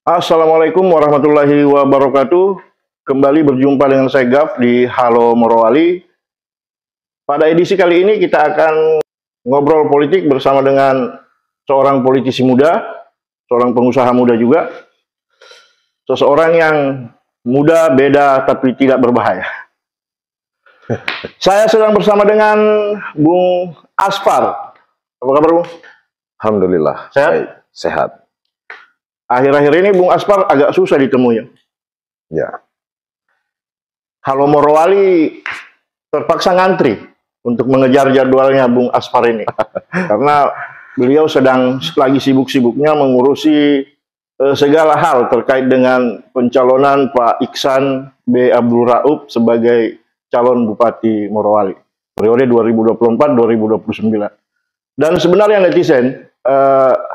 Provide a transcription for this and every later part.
Assalamualaikum warahmatullahi wabarakatuh. Kembali berjumpa dengan saya Gaf di Halo Morowali. Pada edisi kali ini kita akan ngobrol politik bersama dengan seorang politisi muda, seorang pengusaha muda juga, seseorang yang muda, beda, tapi tidak berbahaya. Saya sedang bersama dengan Bung Aspar. Apa kabar, Bung? Alhamdulillah, Sehat? baik, sehat. Akhir-akhir ini Bung Aspar agak susah ditemui. Ya, Halo Morowali terpaksa ngantri untuk mengejar jadwalnya Bung Aspar ini. Karena beliau sedang lagi sibuk-sibuknya mengurusi segala hal terkait dengan pencalonan Pak Iksan B. Abdul Rauf sebagai calon Bupati Morowali periode 2024-2029. Dan sebenarnya netizen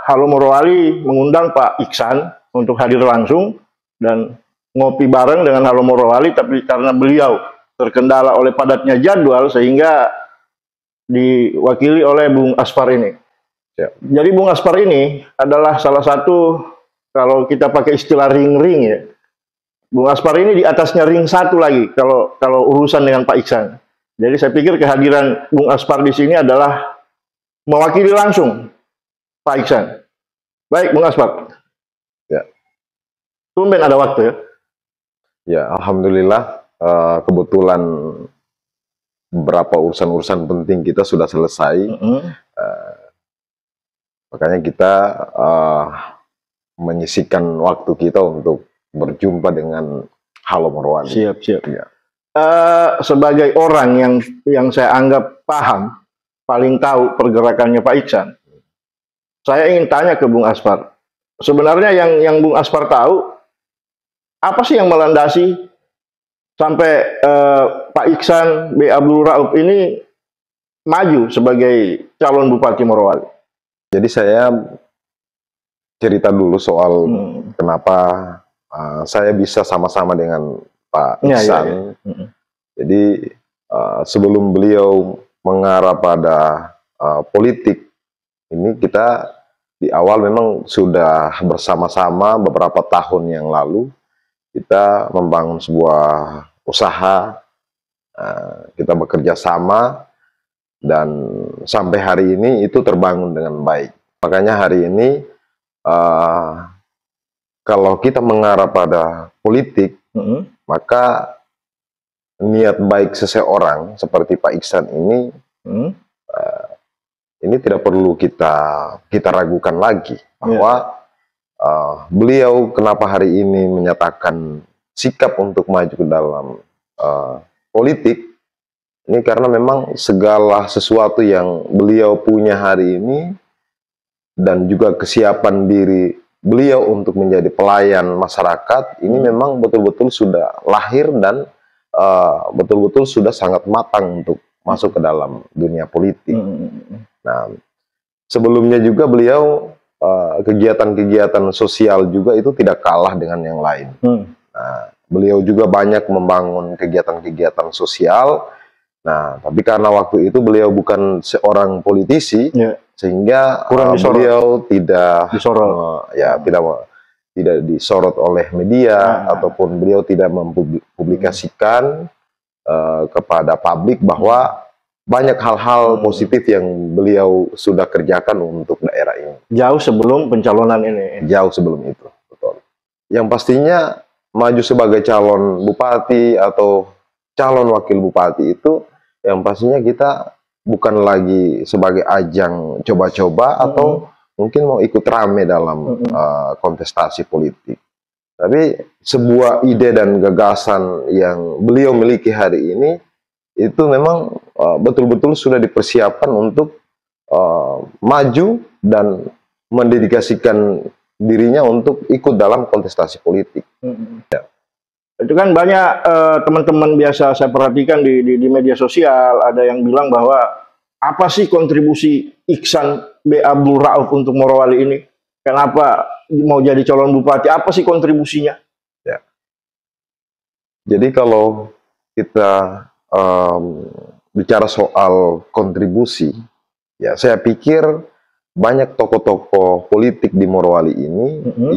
Halo Morowali mengundang Pak Iksan untuk hadir langsung dan ngopi bareng dengan Halo Morowali, tapi karena beliau terkendala oleh padatnya jadwal sehingga diwakili oleh Bung Aspar ini. ya, Jadi Bung Aspar ini adalah salah satu, kalau kita pakai istilah ring-ring ya, Bung Aspar ini di atasnya ring satu lagi kalau urusan dengan Pak Iksan. Jadi saya pikir kehadiran Bung Aspar di sini adalah mewakili langsung Pak Iksan. Baik, Bung Aspar. ya, Tumben ada waktu ya. ya. Alhamdulillah, kebetulan beberapa urusan-urusan penting kita sudah selesai. Makanya kita menyisihkan waktu kita untuk berjumpa dengan Halo Morowali. Siap, siap. Ya. Sebagai orang yang saya anggap paham, paling tahu pergerakannya Pak Iksan, saya ingin tanya ke Bung Aspar. Sebenarnya yang Bung Aspar tahu, apa sih yang melandasi sampai Pak Iksan B. Abdul Rauf ini maju sebagai calon Bupati Morowali? Jadi saya cerita dulu soal kenapa saya bisa sama-sama dengan Pak Iksan. Ya. Jadi sebelum beliau mengarah pada politik, ini kita di awal memang sudah bersama-sama beberapa tahun yang lalu kita membangun sebuah usaha, kita bekerja sama, dan sampai hari ini itu terbangun dengan baik. Makanya hari ini kalau kita mengarah pada politik, maka niat baik seseorang seperti Pak Iksan ini tidak perlu kita ragukan lagi bahwa beliau kenapa hari ini menyatakan sikap untuk maju ke dalam politik ini karena memang segala sesuatu yang beliau punya hari ini dan juga kesiapan diri beliau untuk menjadi pelayan masyarakat ini memang betul-betul sudah lahir dan betul-betul sudah sangat matang untuk masuk ke dalam dunia politik. Nah, sebelumnya juga beliau kegiatan-kegiatan sosial juga itu tidak kalah dengan yang lain. Nah, beliau juga banyak membangun kegiatan-kegiatan sosial. Nah, tapi karena waktu itu beliau bukan seorang politisi, sehingga beliau tidak tidak disorot oleh media ataupun beliau tidak mempublikasikan kepada publik bahwa banyak hal-hal positif yang beliau sudah kerjakan untuk daerah ini. Jauh sebelum pencalonan ini. Jauh sebelum itu, betul. Yang pastinya maju sebagai calon bupati atau calon wakil bupati itu, yang pastinya kita bukan lagi sebagai ajang coba-coba atau mungkin mau ikut rame dalam kontestasi politik. Tapi sebuah ide dan gagasan yang beliau miliki hari ini itu memang betul-betul sudah dipersiapkan untuk maju dan mendedikasikan dirinya untuk ikut dalam kontestasi politik. Ya. Itu kan banyak teman-teman biasa saya perhatikan di media sosial, ada yang bilang bahwa apa sih kontribusi Iksan B. Abdul Rauf untuk Morowali ini? Kenapa mau jadi calon bupati? Apa sih kontribusinya? Ya. Jadi kalau kita bicara soal kontribusi, ya saya pikir banyak tokoh-tokoh politik di Morowali ini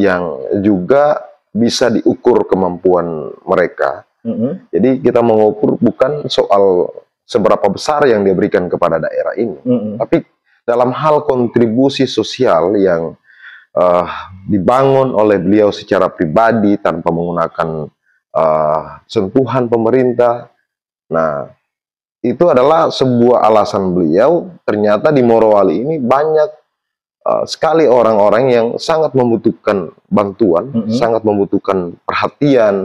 yang juga bisa diukur kemampuan mereka. Jadi kita mengukur bukan soal seberapa besar yang dia berikan kepada daerah ini, tapi dalam hal kontribusi sosial yang dibangun oleh beliau secara pribadi tanpa menggunakan sentuhan pemerintah. Nah, itu adalah sebuah alasan beliau. Ternyata di Morowali ini banyak sekali orang-orang yang sangat membutuhkan bantuan, sangat membutuhkan perhatian,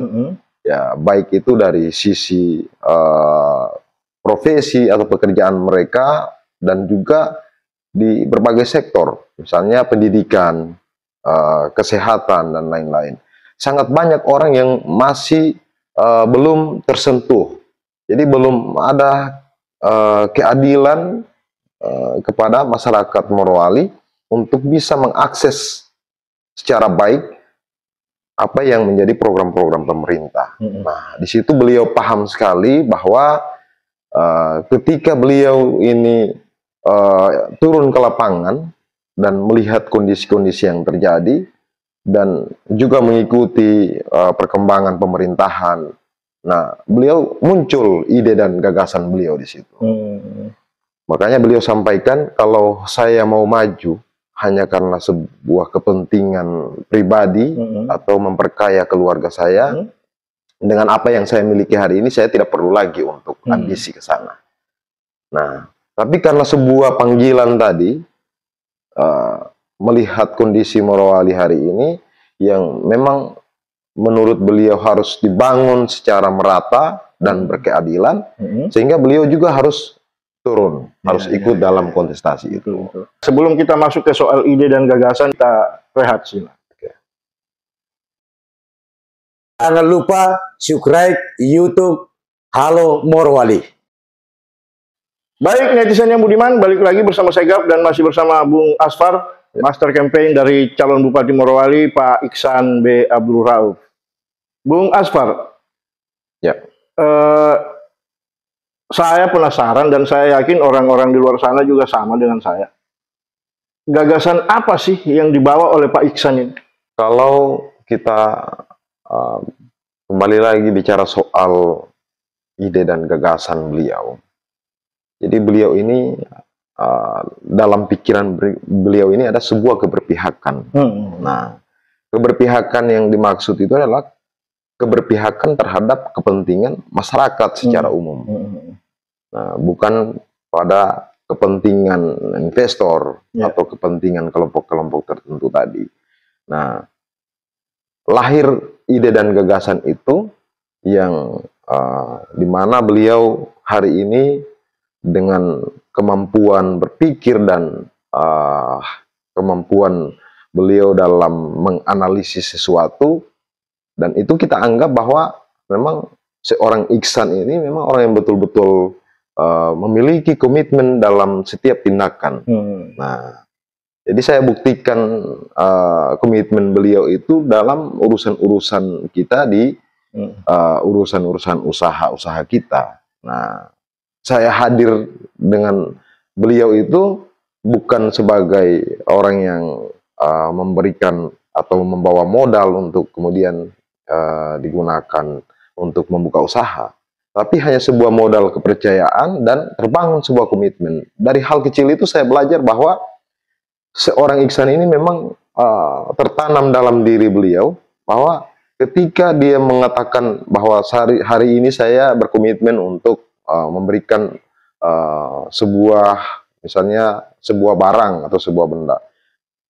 ya baik itu dari sisi profesi atau pekerjaan mereka dan juga di berbagai sektor, misalnya pendidikan, kesehatan dan lain-lain. Sangat banyak orang yang masih belum tersentuh. Jadi belum ada keadilan kepada masyarakat Morowali untuk bisa mengakses secara baik apa yang menjadi program-program pemerintah. Nah, di situ beliau paham sekali bahwa ketika beliau ini turun ke lapangan dan melihat kondisi-kondisi yang terjadi dan juga mengikuti perkembangan pemerintahan, nah beliau muncul ide dan gagasan beliau di situ. Makanya beliau sampaikan, kalau saya mau maju hanya karena sebuah kepentingan pribadi atau memperkaya keluarga saya, dengan apa yang saya miliki hari ini, saya tidak perlu lagi untuk ambisi ke sana. Nah, tapi karena sebuah panggilan tadi, melihat kondisi Morowali hari ini, yang memang menurut beliau harus dibangun secara merata dan berkeadilan, sehingga beliau juga harus turun, harus ikut dalam kontestasi itu. Sebelum kita masuk ke soal ide dan gagasan, kita rehat sih. Jangan lupa subscribe YouTube Halo Morowali. Baik, netizen yang budiman, balik lagi bersama saya Gap dan masih bersama Bung Asfar, Master Campaign dari calon Bupati Morowali, Pak Iksan B. Abdul Rauf. Bung Asfar, Ya. Saya penasaran dan saya yakin orang-orang di luar sana juga sama dengan saya. Gagasan apa sih yang dibawa oleh Pak Iksan ini? Kalau kita kembali lagi bicara soal ide dan gagasan beliau, jadi beliau ini dalam pikiran beliau ini ada sebuah keberpihakan. Nah, keberpihakan yang dimaksud itu adalah keberpihakan terhadap kepentingan masyarakat secara umum. Nah, bukan pada kepentingan investor atau kepentingan kelompok-kelompok tertentu tadi. Nah, lahir ide dan gagasan itu yang dimana beliau hari ini dengan kemampuan berpikir dan kemampuan beliau dalam menganalisis sesuatu, dan itu kita anggap bahwa memang seorang Iksan ini memang orang yang betul-betul memiliki komitmen dalam setiap tindakan. Nah, jadi saya buktikan komitmen beliau itu dalam urusan-urusan kita di urusan-urusan usaha-usaha kita. Nah, saya hadir dengan beliau itu bukan sebagai orang yang memberikan atau membawa modal untuk kemudian digunakan untuk membuka usaha, tapi hanya sebuah modal kepercayaan dan terbangun sebuah komitmen. Dari hal kecil itu saya belajar bahwa seorang Iksan ini memang tertanam dalam diri beliau, bahwa ketika dia mengatakan bahwa hari ini saya berkomitmen untuk memberikan sebuah, misalnya sebuah barang atau sebuah benda,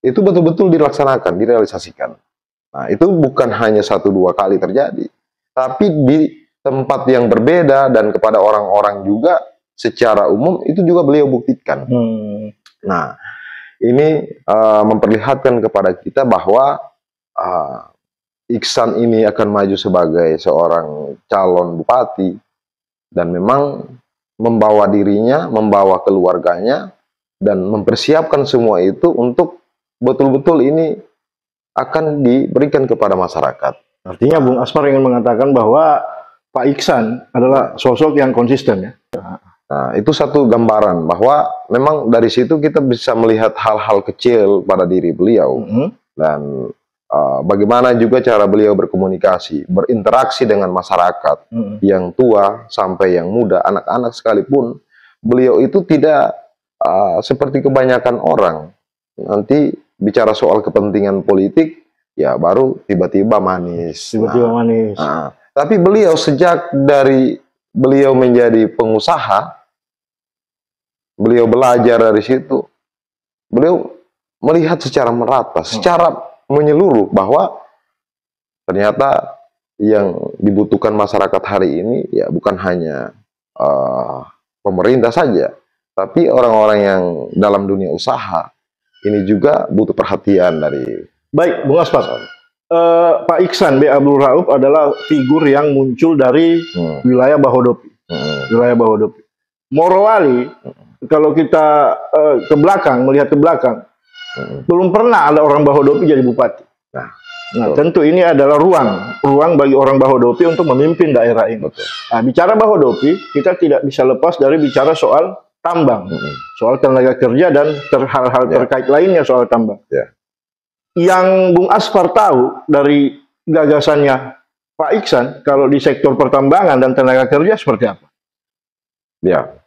itu betul-betul dilaksanakan, direalisasikan. Nah, itu bukan hanya 1-2 kali terjadi, tapi di tempat yang berbeda dan kepada orang-orang juga secara umum itu juga beliau buktikan. Nah, ini memperlihatkan kepada kita bahwa Iksan ini akan maju sebagai seorang calon bupati dan memang membawa dirinya, membawa keluarganya, dan mempersiapkan semua itu untuk betul-betul ini akan diberikan kepada masyarakat. Artinya Bung Asfar ingin mengatakan bahwa Pak Iksan adalah sosok yang konsisten, ya. Nah, itu satu gambaran bahwa memang dari situ kita bisa melihat hal-hal kecil pada diri beliau dan bagaimana juga cara beliau berkomunikasi, berinteraksi dengan masyarakat yang tua sampai yang muda, anak-anak sekalipun. Beliau itu tidak seperti kebanyakan orang. Nanti bicara soal kepentingan politik, ya baru tiba-tiba manis. Tiba-tiba manis. Tapi beliau sejak dari beliau menjadi pengusaha, beliau belajar dari situ, beliau melihat secara merata, secara menyeluruh bahwa ternyata yang dibutuhkan masyarakat hari ini ya bukan hanya pemerintah saja, tapi orang-orang yang dalam dunia usaha ini juga butuh perhatian dari. Baik, Bung Aspar. Pak Iksan B. Abdul Rauf adalah figur yang muncul dari wilayah Bahodopi. Wilayah Bahodopi. Morowali, kalau kita melihat ke belakang, belum pernah ada orang Bahodopi jadi bupati. Nah, tentu ini adalah ruang bagi orang Bahodopi untuk memimpin daerah ini. Nah, bicara Bahodopi, kita tidak bisa lepas dari bicara soal tambang, soal tenaga kerja dan hal-hal terkait lainnya soal tambang. Yang Bung Aspar tahu dari gagasannya Pak Iksan, kalau di sektor pertambangan dan tenaga kerja seperti apa? Ya,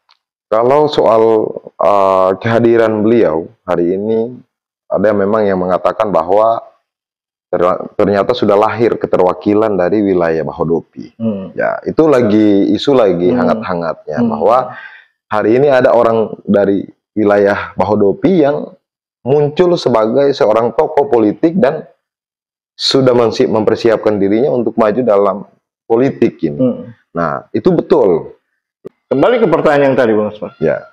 kalau soal kehadiran beliau hari ini, ada memang yang mengatakan bahwa ternyata sudah lahir keterwakilan dari wilayah Bahodopi. Ya, itu isu lagi hangat-hangatnya bahwa hari ini ada orang dari wilayah Bahodopi yang muncul sebagai seorang tokoh politik dan sudah mempersiapkan dirinya untuk maju dalam politik ini. Nah, itu betul. Kembali ke pertanyaan yang tadi, Bung Aspar. Ya.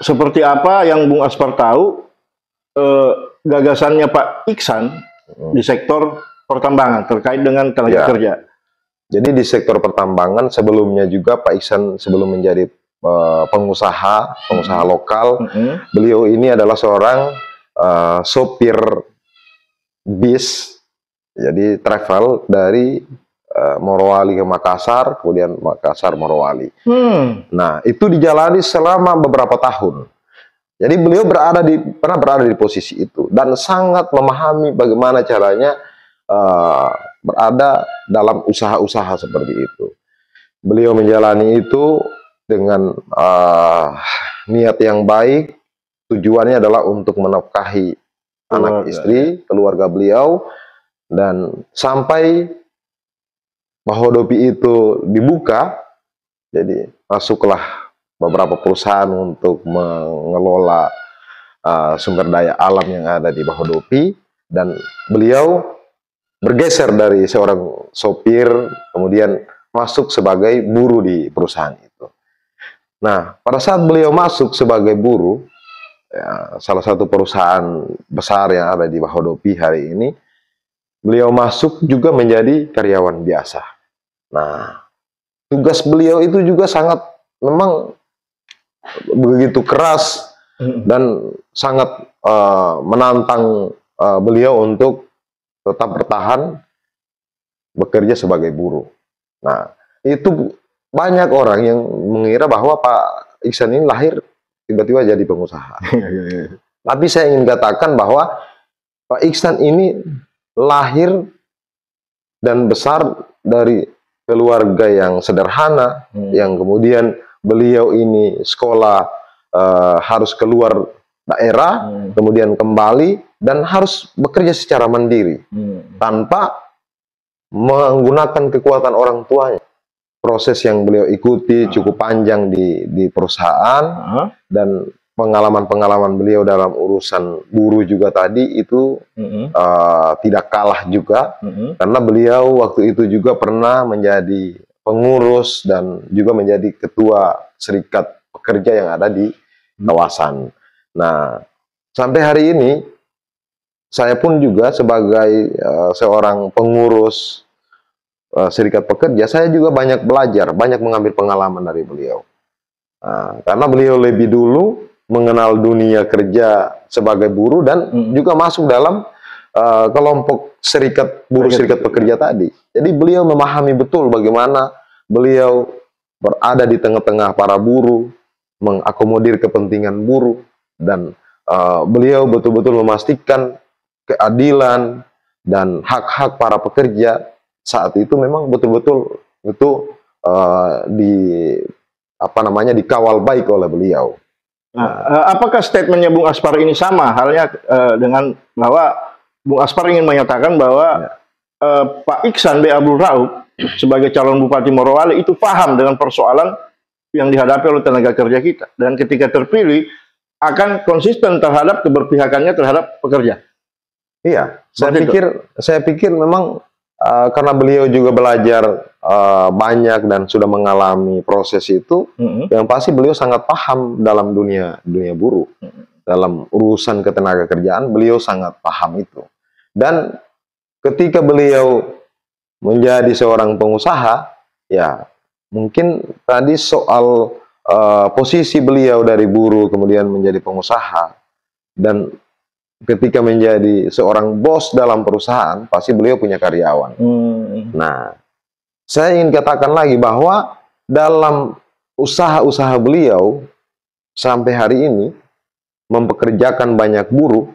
Seperti apa yang Bung Aspar tahu gagasannya Pak Iksan di sektor pertambangan terkait dengan tenaga kerja? Jadi di sektor pertambangan sebelumnya juga Pak Iksan sebelum menjadi pengusaha lokal, beliau ini adalah seorang sopir bis, jadi travel dari Morowali ke Makassar, kemudian Makassar Morowali. Nah, itu dijalani selama beberapa tahun. Jadi beliau pernah berada di posisi itu dan sangat memahami bagaimana caranya berada dalam usaha-usaha seperti itu. Beliau menjalani itu dengan niat yang baik, tujuannya adalah untuk menafkahi anak istri, keluarga beliau, dan sampai Bahodopi itu dibuka, jadi masuklah beberapa perusahaan untuk mengelola sumber daya alam yang ada di Bahodopi, dan beliau bergeser dari seorang sopir, kemudian masuk sebagai buruh di perusahaan itu. Nah, pada saat beliau masuk sebagai buruh, ya, salah satu perusahaan besar yang ada di Bahodopi hari ini, beliau masuk juga menjadi karyawan biasa. Nah, tugas beliau itu juga sangat memang begitu keras dan sangat menantang beliau untuk tetap bertahan bekerja sebagai buruh. Nah, itu banyak orang yang mengira bahwa Pak Iksan ini lahir tiba-tiba jadi pengusaha. Tapi saya ingin katakan bahwa Pak Iksan ini lahir dan besar dari keluarga yang sederhana, yang kemudian beliau ini sekolah harus keluar daerah, kemudian kembali dan harus bekerja secara mandiri tanpa menggunakan kekuatan orang tuanya. Proses yang beliau ikuti cukup panjang di perusahaan dan pengalaman-pengalaman beliau dalam urusan buruh juga tadi itu tidak kalah juga karena beliau waktu itu juga pernah menjadi pengurus dan juga menjadi ketua serikat pekerja yang ada di kawasan. Nah, sampai hari ini saya pun juga sebagai seorang pengurus serikat pekerja, saya juga banyak belajar, banyak mengambil pengalaman dari beliau. Nah, karena beliau lebih dulu mengenal dunia kerja sebagai buruh dan juga masuk dalam kelompok serikat buruh serikat pekerja tadi. Jadi beliau memahami betul bagaimana beliau berada di tengah-tengah para buruh, mengakomodir kepentingan buruh, dan beliau betul-betul memastikan keadilan dan hak-hak para pekerja saat itu memang betul-betul itu di dikawal baik oleh beliau. Nah, apakah statementnya Bung Aspar ini sama halnya dengan bahwa Bung Aspar ingin menyatakan bahwa Pak Iksan B. Abdul Rauf sebagai calon Bupati Morowali itu paham dengan persoalan yang dihadapi oleh tenaga kerja kita, dan ketika terpilih akan konsisten terhadap keberpihakannya terhadap pekerja. Iya, saya pikir memang karena beliau juga belajar banyak dan sudah mengalami proses itu, yang pasti beliau sangat paham dalam dunia buruh, dalam urusan ketenaga kerjaan beliau sangat paham itu. Dan ketika beliau menjadi seorang pengusaha, ya mungkin tadi soal posisi beliau dari buruh kemudian menjadi pengusaha, dan ketika menjadi seorang bos dalam perusahaan pasti beliau punya karyawan. Nah, saya ingin katakan lagi bahwa dalam usaha-usaha beliau sampai hari ini mempekerjakan banyak buruh,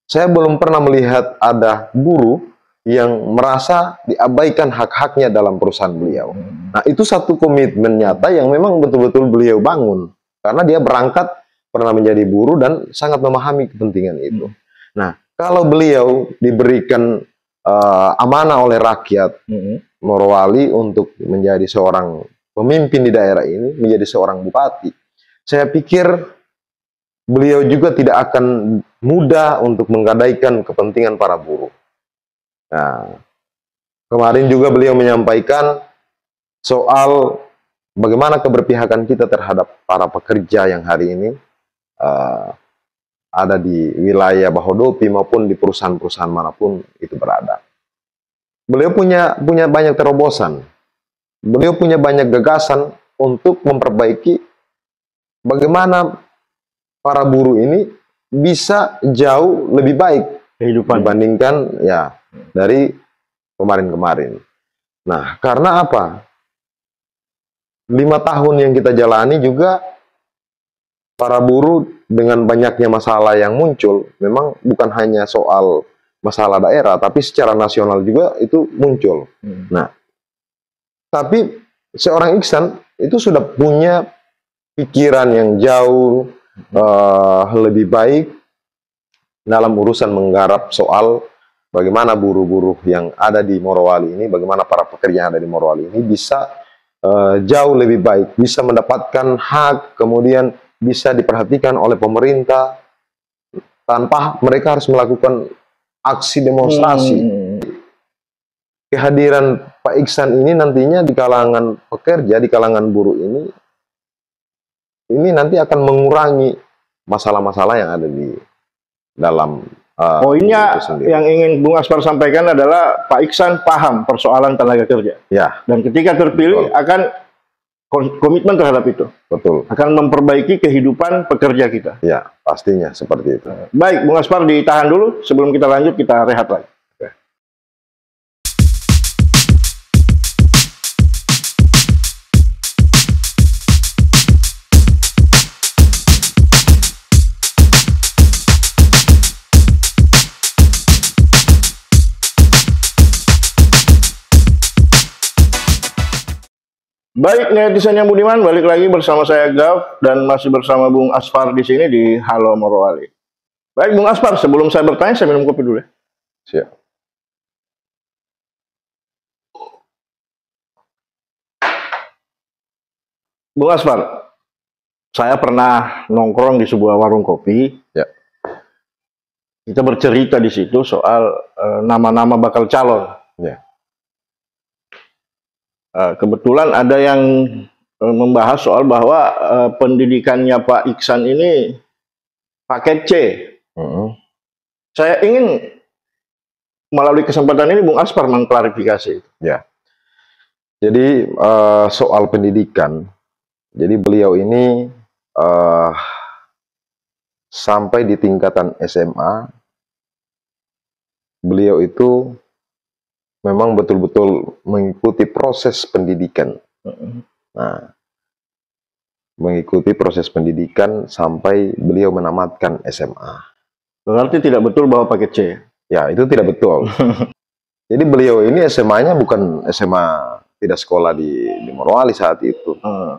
saya belum pernah melihat ada buruh yang merasa diabaikan hak-haknya dalam perusahaan beliau. Nah, itu satu komitmen nyata yang memang betul-betul beliau bangun. Karena dia berangkat pernah menjadi buruh dan sangat memahami kepentingan itu. Nah, kalau beliau diberikan amanah oleh rakyat Morowali untuk menjadi seorang pemimpin di daerah ini, menjadi seorang bupati, saya pikir beliau juga tidak akan mudah untuk menggadaikan kepentingan para buruh. Nah, kemarin juga beliau menyampaikan soal bagaimana keberpihakan kita terhadap para pekerja yang hari ini ada di wilayah Bahodopi maupun di perusahaan-perusahaan manapun itu berada. Beliau punya banyak terobosan. Beliau punya banyak gagasan untuk memperbaiki bagaimana para buruh ini bisa jauh lebih baik kehidupan dibandingkan ya dari kemarin-kemarin. Nah, karena apa? 5 tahun yang kita jalani juga para buruh dengan banyaknya masalah yang muncul, memang bukan hanya soal masalah daerah, tapi secara nasional juga itu muncul. Nah, tapi seorang Iksan itu sudah punya pikiran yang jauh lebih baik dalam urusan menggarap soal bagaimana buruh-buruh yang ada di Morowali ini, bagaimana para pekerja yang ada di Morowali ini bisa jauh lebih baik, bisa mendapatkan hak, kemudian bisa diperhatikan oleh pemerintah tanpa mereka harus melakukan aksi demonstrasi. Kehadiran Pak Iksan ini nantinya di kalangan pekerja, di kalangan buruh ini nanti akan mengurangi masalah-masalah yang ada di dalam poinnya yang ingin Bung Aspar sampaikan adalah Pak Iksan paham persoalan tenaga kerja. Ya. Dan ketika terpilih akan komitmen terhadap itu. Betul. Akan memperbaiki kehidupan pekerja kita. Ya, pastinya seperti itu. Baik, Bung Aspar ditahan dulu. Sebelum kita lanjut, kita rehat lagi. Baik, netizen yang budiman, balik lagi bersama saya Gav dan masih bersama Bung Aspar di sini di Halo Morowali. Baik, Bung Aspar, sebelum saya bertanya, saya minum kopi dulu ya. Siap. Bung Aspar, saya pernah nongkrong di sebuah warung kopi. Ya. Kita bercerita di situ soal nama-nama bakal calon. Ya. Kebetulan ada yang membahas soal bahwa pendidikannya Pak Iksan ini paket C. Saya ingin melalui kesempatan ini Bung Aspar mengklarifikasi. Ya. Jadi soal pendidikan, jadi beliau ini sampai di tingkatan SMA, beliau itu memang betul-betul mengikuti proses pendidikan. Nah, mengikuti proses pendidikan sampai beliau menamatkan SMA. Berarti tidak betul bahwa paket C. Ya, itu tidak betul. Jadi beliau ini SMA-nya bukan SMA tidak sekolah di Morowali saat itu.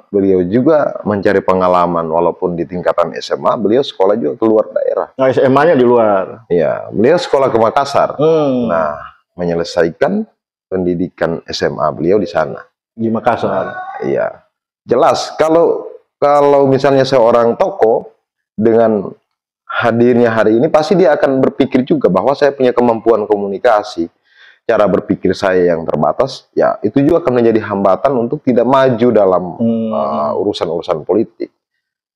Beliau juga mencari pengalaman walaupun di tingkatan SMA, beliau sekolah juga keluar daerah. Nah, SMA-nya di luar. Iya, beliau sekolah ke Makassar. Nah, menyelesaikan pendidikan SMA beliau di sana. Di Makassar. Iya. Jelas kalau misalnya seorang tokoh dengan hadirnya hari ini pasti dia akan berpikir juga bahwa saya punya kemampuan komunikasi. Cara berpikir saya yang terbatas, ya itu juga akan menjadi hambatan untuk tidak maju dalam urusan-urusan politik.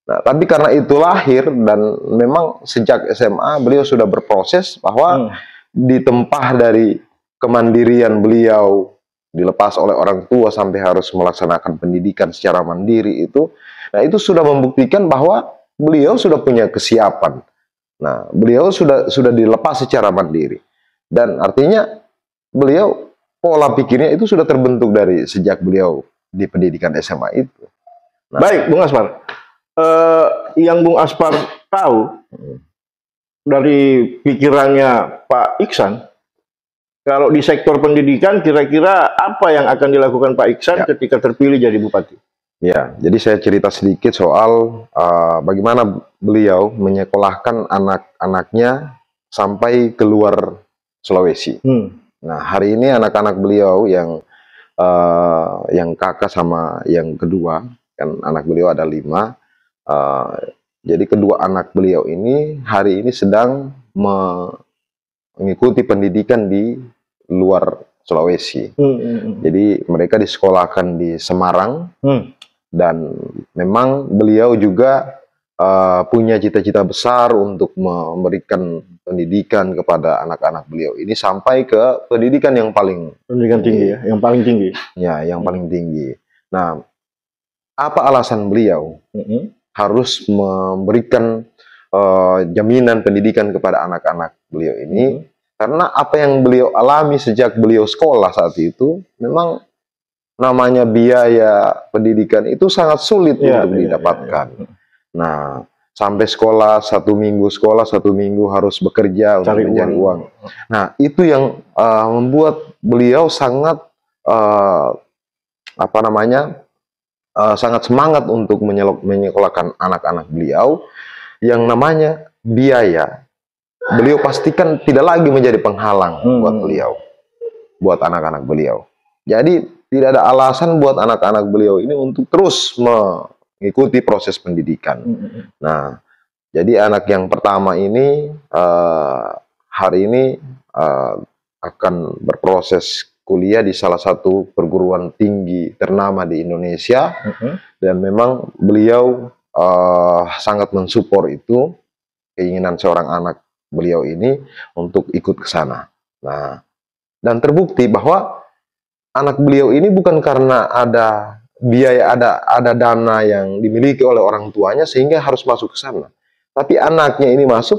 Nah, tapi karena itu lahir dan memang sejak SMA beliau sudah berproses bahwa ditempah dari kemandirian beliau, dilepas oleh orang tua sampai harus melaksanakan pendidikan secara mandiri itu. Nah, itu sudah membuktikan bahwa beliau sudah punya kesiapan. Nah, beliau sudah dilepas secara mandiri. Dan artinya beliau pola pikirnya itu sudah terbentuk dari sejak beliau di pendidikan SMA itu. Nah, baik, Bung Aspar. Yang Bung Aspar tahu dari pikirannya Pak Iksan, kalau di sektor pendidikan kira-kira apa yang akan dilakukan Pak Iksan ketika terpilih jadi bupati? Ya, jadi saya cerita sedikit soal bagaimana beliau menyekolahkan anak-anaknya sampai keluar Sulawesi. Nah, hari ini anak-anak beliau yang kakak sama yang kedua, kan anak beliau ada 5. Jadi kedua anak beliau ini hari ini sedang mengikuti pendidikan di luar Sulawesi. Jadi mereka disekolahkan di Semarang. Dan memang beliau juga punya cita-cita besar untuk memberikan pendidikan kepada anak-anak beliau ini sampai ke pendidikan yang paling tinggi ya, yang paling tinggi. Ya, yang paling tinggi. Nah, apa alasan beliau harus memberikan jaminan pendidikan kepada anak-anak beliau ini? Karena apa yang beliau alami sejak beliau sekolah saat itu memang namanya biaya pendidikan itu sangat sulit untuk didapatkan. Nah, sampai sekolah 1 minggu harus bekerja untuk mencari uang. Nah, itu yang membuat beliau sangat sangat semangat untuk menyekolahkan anak-anak beliau yang namanya biaya. Beliau pastikan tidak lagi menjadi penghalang buat beliau, buat anak-anak beliau. Jadi tidak ada alasan buat anak-anak beliau ini untuk terus mengikuti proses pendidikan. Nah, jadi anak yang pertama ini hari ini akan berproses kuliah di salah satu perguruan tinggi ternama di Indonesia, dan memang beliau sangat mensupport itu keinginan seorang anak beliau ini untuk ikut ke sana. Nah, dan terbukti bahwa anak beliau ini bukan karena ada biaya, ada dana yang dimiliki oleh orang tuanya sehingga harus masuk ke sana. Tapi anaknya ini masuk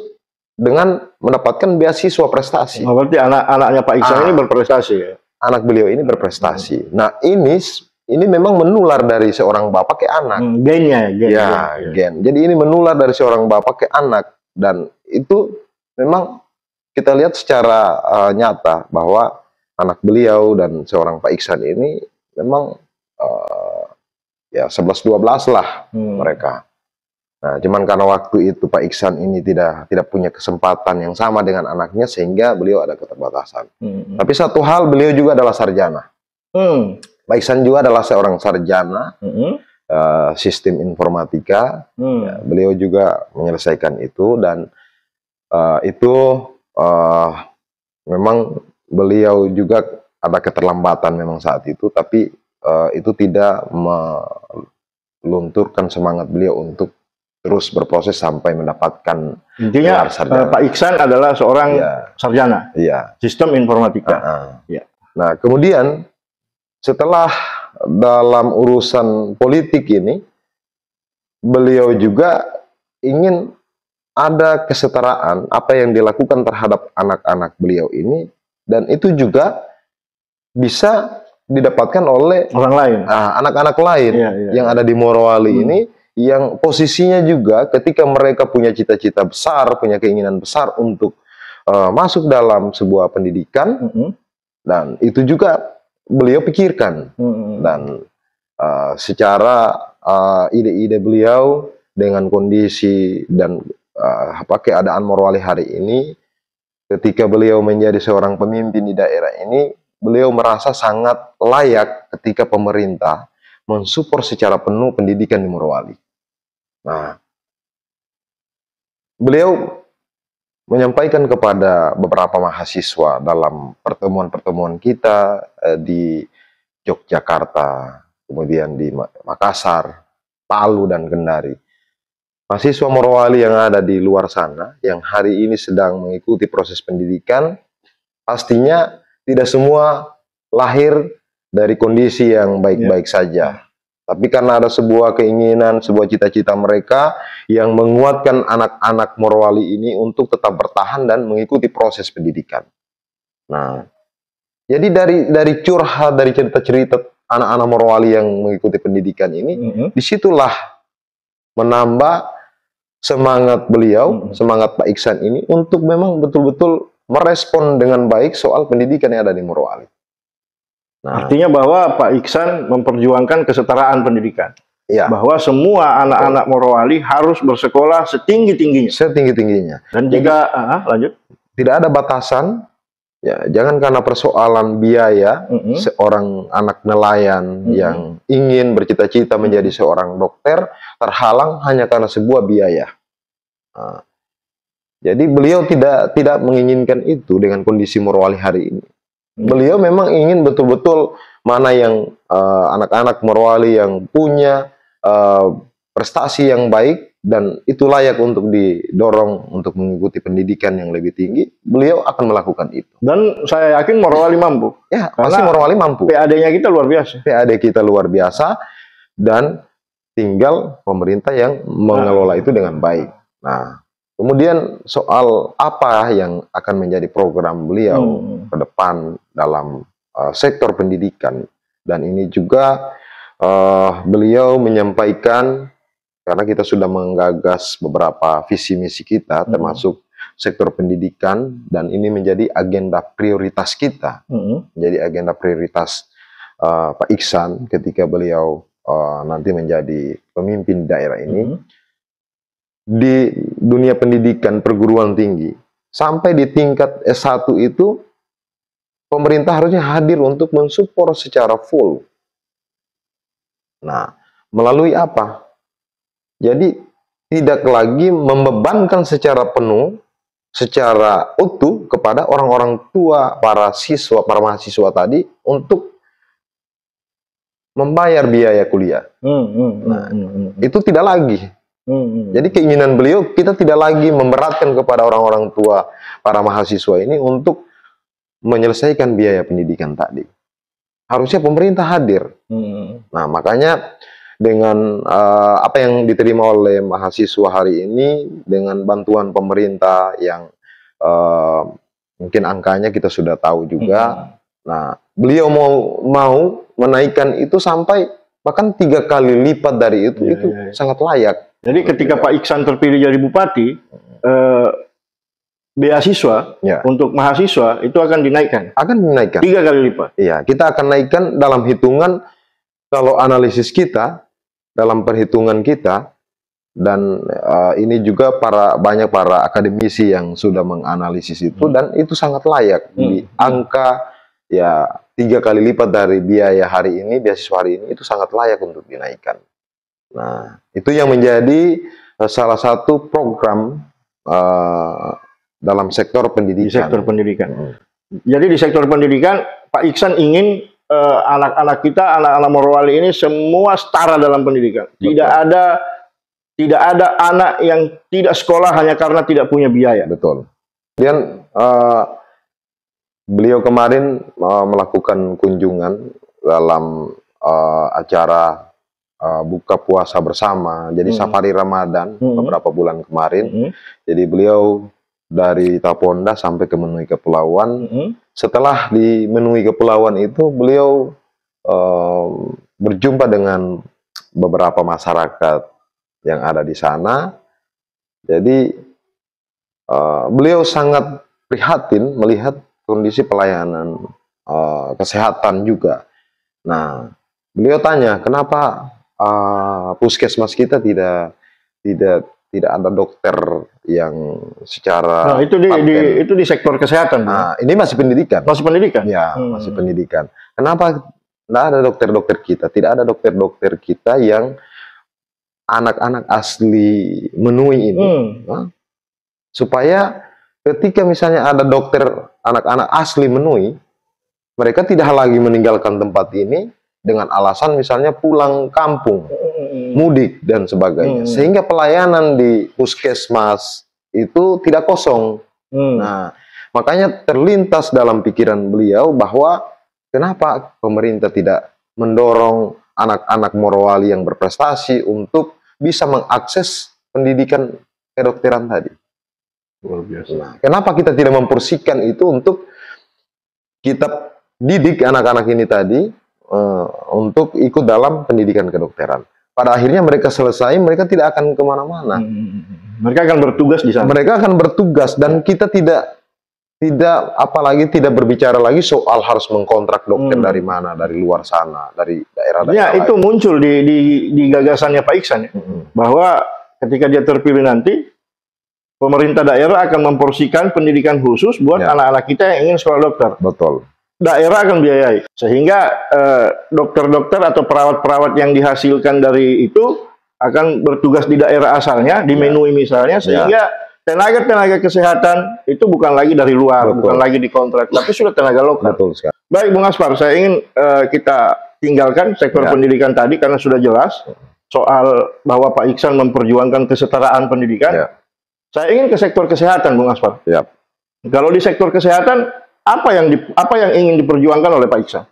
dengan mendapatkan beasiswa prestasi. Oh, berarti anak-anaknya Pak Iksan ini berprestasi ya? Anak beliau ini berprestasi. Nah, ini memang menular dari seorang bapak ke anak. Gen. Jadi ini menular dari seorang bapak ke anak, dan itu memang kita lihat secara nyata bahwa anak beliau dan seorang Pak Iksan ini memang ya 11-12 lah mereka. Nah, cuman karena waktu itu Pak Iksan ini tidak punya kesempatan yang sama dengan anaknya sehingga beliau ada keterbatasan. Tapi satu hal, beliau juga adalah sarjana. Pak Iksan juga adalah seorang sarjana sistem informatika. Ya, beliau juga menyelesaikan itu, dan itu memang beliau juga ada keterlambatan memang saat itu, tapi itu tidak melunturkan semangat beliau untuk terus berproses sampai mendapatkan intinya Pak Iksan adalah seorang sarjana sistem informatika. Nah, kemudian setelah dalam urusan politik ini, beliau juga ingin ada kesetaraan apa yang dilakukan terhadap anak-anak beliau ini, dan itu juga bisa didapatkan oleh orang lain, anak-anak lain yang ada di Morowali ini, yang posisinya juga ketika mereka punya cita-cita besar, punya keinginan besar untuk masuk dalam sebuah pendidikan, dan itu juga beliau pikirkan. Dan secara ide-ide beliau dengan kondisi dan keadaan Morowali hari ini, ketika beliau menjadi seorang pemimpin di daerah ini, beliau merasa sangat layak ketika pemerintah mensupport secara penuh pendidikan di Morowali. Nah, beliau menyampaikan kepada beberapa mahasiswa dalam pertemuan-pertemuan kita di Yogyakarta, kemudian di Makassar, Palu, dan Kendari. Mahasiswa Morowali yang ada di luar sana, yang hari ini sedang mengikuti proses pendidikan, pastinya tidak semua lahir dari kondisi yang baik-baik saja. Tapi karena ada sebuah keinginan, sebuah cita-cita mereka yang menguatkan anak-anak Morowali ini untuk tetap bertahan dan mengikuti proses pendidikan. Nah, jadi dari curhat, dari cerita-cerita anak-anak Morowali yang mengikuti pendidikan ini, disitulah menambah semangat beliau, semangat Pak Iksan ini untuk memang betul-betul merespon dengan baik soal pendidikan yang ada di Morowali. Nah, artinya bahwa Pak Iksan memperjuangkan kesetaraan pendidikan. Ya. Bahwa semua anak-anak Morowali harus bersekolah setinggi-tingginya. Setinggi-tingginya. Dan jika lanjut, tidak ada batasan. Ya, jangan karena persoalan biaya, seorang anak nelayan yang ingin bercita-cita menjadi seorang dokter terhalang hanya karena sebuah biaya. Nah, jadi beliau tidak menginginkan itu dengan kondisi Morowali hari ini. Beliau memang ingin betul-betul mana yang anak-anak Morowali yang punya prestasi yang baik dan itu layak untuk didorong untuk mengikuti pendidikan yang lebih tinggi, beliau akan melakukan itu. Dan saya yakin Morowali mampu. Ya, pasti Morowali mampu. PAD-nya kita luar biasa. PAD kita luar biasa dan tinggal pemerintah yang mengelola itu dengan baik. Nah, kemudian soal apa yang akan menjadi program beliau ke depan dalam sektor pendidikan, dan ini juga beliau menyampaikan karena kita sudah menggagas beberapa visi misi kita termasuk sektor pendidikan, dan ini menjadi agenda prioritas kita, menjadi agenda prioritas Pak Iksan ketika beliau nanti menjadi pemimpin daerah ini. Di dunia pendidikan perguruan tinggi sampai di tingkat S1 itu pemerintah harusnya hadir untuk mensupport secara full. Nah, melalui apa? Jadi tidak lagi membebankan secara penuh, secara utuh kepada orang-orang tua, para siswa, para mahasiswa tadi untuk membayar biaya kuliah. Itu tidak lagi. Jadi keinginan beliau, kita tidak lagi memberatkan kepada orang-orang tua, para mahasiswa ini untuk menyelesaikan biaya pendidikan tadi. Harusnya pemerintah hadir. Nah, makanya dengan apa yang diterima oleh mahasiswa hari ini, dengan bantuan pemerintah yang mungkin angkanya kita sudah tahu juga. Nah, beliau mau menaikkan itu sampai bahkan 3 kali lipat dari itu, sangat layak. Jadi ketika Pak Iksan terpilih jadi bupati, beasiswa untuk mahasiswa itu akan dinaikkan. Akan dinaikkan. 3 kali lipat. Iya, kita akan naikkan dalam hitungan, kalau analisis kita, dalam perhitungan kita, dan ini juga banyak para akademisi yang sudah menganalisis itu, dan itu sangat layak. Di angka ya 3 kali lipat dari biaya hari ini, beasiswa hari ini, itu sangat layak untuk dinaikkan. Nah, itu yang menjadi salah satu program dalam sektor pendidikan. Di sektor pendidikan. Jadi di sektor pendidikan, Pak Iksan ingin anak-anak kita, anak-anak Morowali ini semua setara dalam pendidikan. Tidak ada anak yang tidak sekolah hanya karena tidak punya biaya. Betul. Kemudian beliau kemarin melakukan kunjungan dalam acara buka puasa bersama, jadi safari Ramadan beberapa bulan kemarin. Jadi beliau dari Taponda sampai ke Menui Kepulauan. Setelah di Menui Kepulauan itu beliau berjumpa dengan beberapa masyarakat yang ada di sana. Jadi beliau sangat prihatin melihat kondisi pelayanan kesehatan juga. Nah, beliau tanya kenapa puskesmas kita tidak ada dokter yang secara Nah, itu di sektor kesehatan. Nah, ini masih pendidikan. Masih pendidikan? Ya, masih pendidikan. Kenapa tidak ada dokter-dokter kita? Tidak ada dokter-dokter kita yang anak-anak asli Menui ini. Supaya ketika misalnya ada dokter anak-anak asli Menui, mereka tidak lagi meninggalkan tempat ini dengan alasan misalnya pulang kampung, mudik dan sebagainya. Sehingga pelayanan di puskesmas itu tidak kosong. Nah, makanya terlintas dalam pikiran beliau bahwa kenapa pemerintah tidak mendorong anak-anak Morowali yang berprestasi untuk bisa mengakses pendidikan kedokteran tadi. Luar biasa. Nah, kenapa kita tidak memporsikan itu untuk kita didik anak-anak ini tadi untuk ikut dalam pendidikan kedokteran. Pada akhirnya mereka selesai, mereka tidak akan kemana-mana. Mereka akan bertugas di sana. Mereka akan bertugas dan kita tidak apalagi tidak berbicara lagi soal harus mengkontrak dokter dari mana, dari luar sana, dari daerah-daerah. Ya, itu muncul di gagasannya Pak Iksan ya, bahwa ketika dia terpilih nanti, pemerintah daerah akan memporsikan pendidikan khusus buat anak-anak kita yang ingin sekolah dokter. Betul. Daerah akan biayai, sehingga dokter-dokter atau perawat-perawat yang dihasilkan dari itu akan bertugas di daerah asalnya, di Menui misalnya, sehingga tenaga-tenaga kesehatan itu bukan lagi dari luar, bukan lagi dikontrak, tapi sudah tenaga lokal. Betul sekali. Baik, Bung Aspar, saya ingin kita tinggalkan sektor pendidikan tadi karena sudah jelas soal bahwa Pak Iksan memperjuangkan kesetaraan pendidikan. Saya ingin ke sektor kesehatan, Bung Aspar. Kalau di sektor kesehatan, apa yang ingin diperjuangkan oleh Pak Iksan?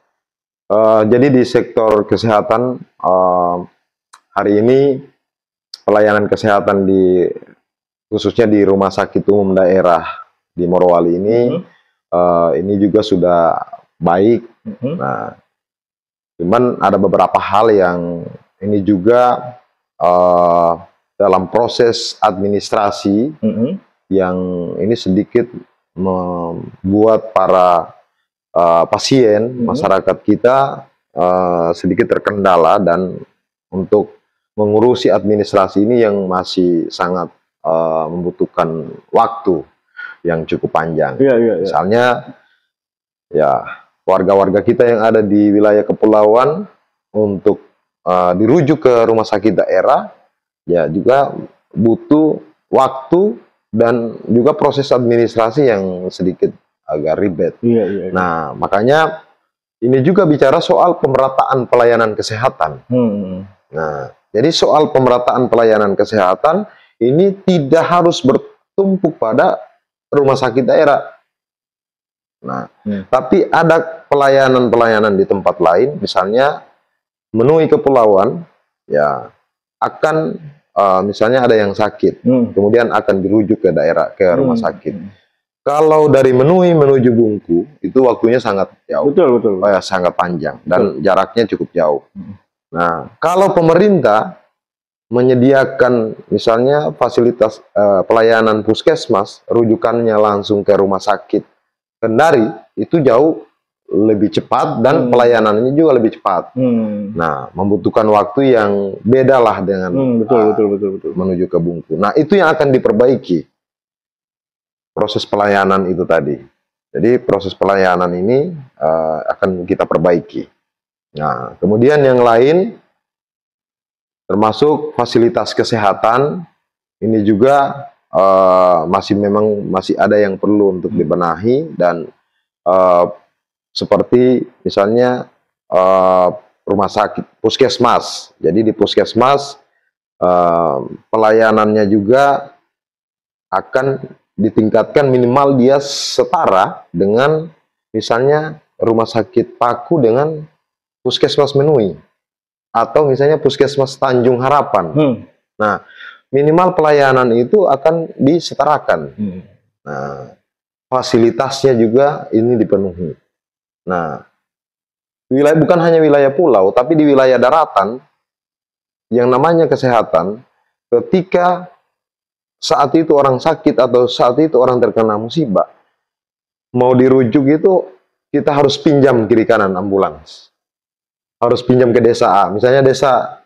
Jadi di sektor kesehatan hari ini pelayanan kesehatan khususnya di rumah sakit umum daerah di Morowali ini juga sudah baik. Nah, cuman ada beberapa hal yang ini juga dalam proses administrasi yang ini sedikit membuat para pasien masyarakat kita sedikit terkendala, dan untuk mengurusi administrasi ini yang masih sangat membutuhkan waktu yang cukup panjang. Misalnya ya warga-warga kita yang ada di wilayah kepulauan untuk dirujuk ke rumah sakit daerah ya juga butuh waktu dan juga proses administrasi yang sedikit agak ribet. Nah, makanya ini juga bicara soal pemerataan pelayanan kesehatan. Nah, jadi soal pemerataan pelayanan kesehatan ini tidak harus bertumpuk pada rumah sakit daerah. Nah, tapi ada pelayanan-pelayanan di tempat lain, misalnya Menui kepulauan, ya akan misalnya ada yang sakit, kemudian akan dirujuk ke daerah, ke rumah sakit. Kalau dari Menui menuju Bungku, itu waktunya sangat jauh. Sangat panjang, dan jaraknya cukup jauh. Nah, kalau pemerintah menyediakan misalnya fasilitas pelayanan puskesmas, rujukannya langsung ke rumah sakit Kendari, itu jauh lebih cepat dan pelayanannya juga lebih cepat. Nah, membutuhkan waktu yang beda lah dengan betul. Menuju ke Bungku. Nah, itu yang akan diperbaiki, proses pelayanan itu tadi. Jadi proses pelayanan ini akan kita perbaiki. Nah, kemudian yang lain termasuk fasilitas kesehatan ini juga masih ada yang perlu untuk dibenahi, dan seperti misalnya rumah sakit puskesmas. Jadi di puskesmas pelayanannya juga akan ditingkatkan, minimal dia setara dengan misalnya rumah sakit Paku dengan puskesmas Menui, atau misalnya puskesmas Tanjung Harapan. Nah, minimal pelayanan itu akan disetarakan. Nah, fasilitasnya juga ini dipenuhi. Nah, bukan hanya wilayah pulau, tapi di wilayah daratan yang namanya kesehatan ketika saat itu orang sakit atau saat itu orang terkena musibah, mau dirujuk itu kita harus pinjam kiri kanan ambulans. Harus pinjam ke desa A. Misalnya desa,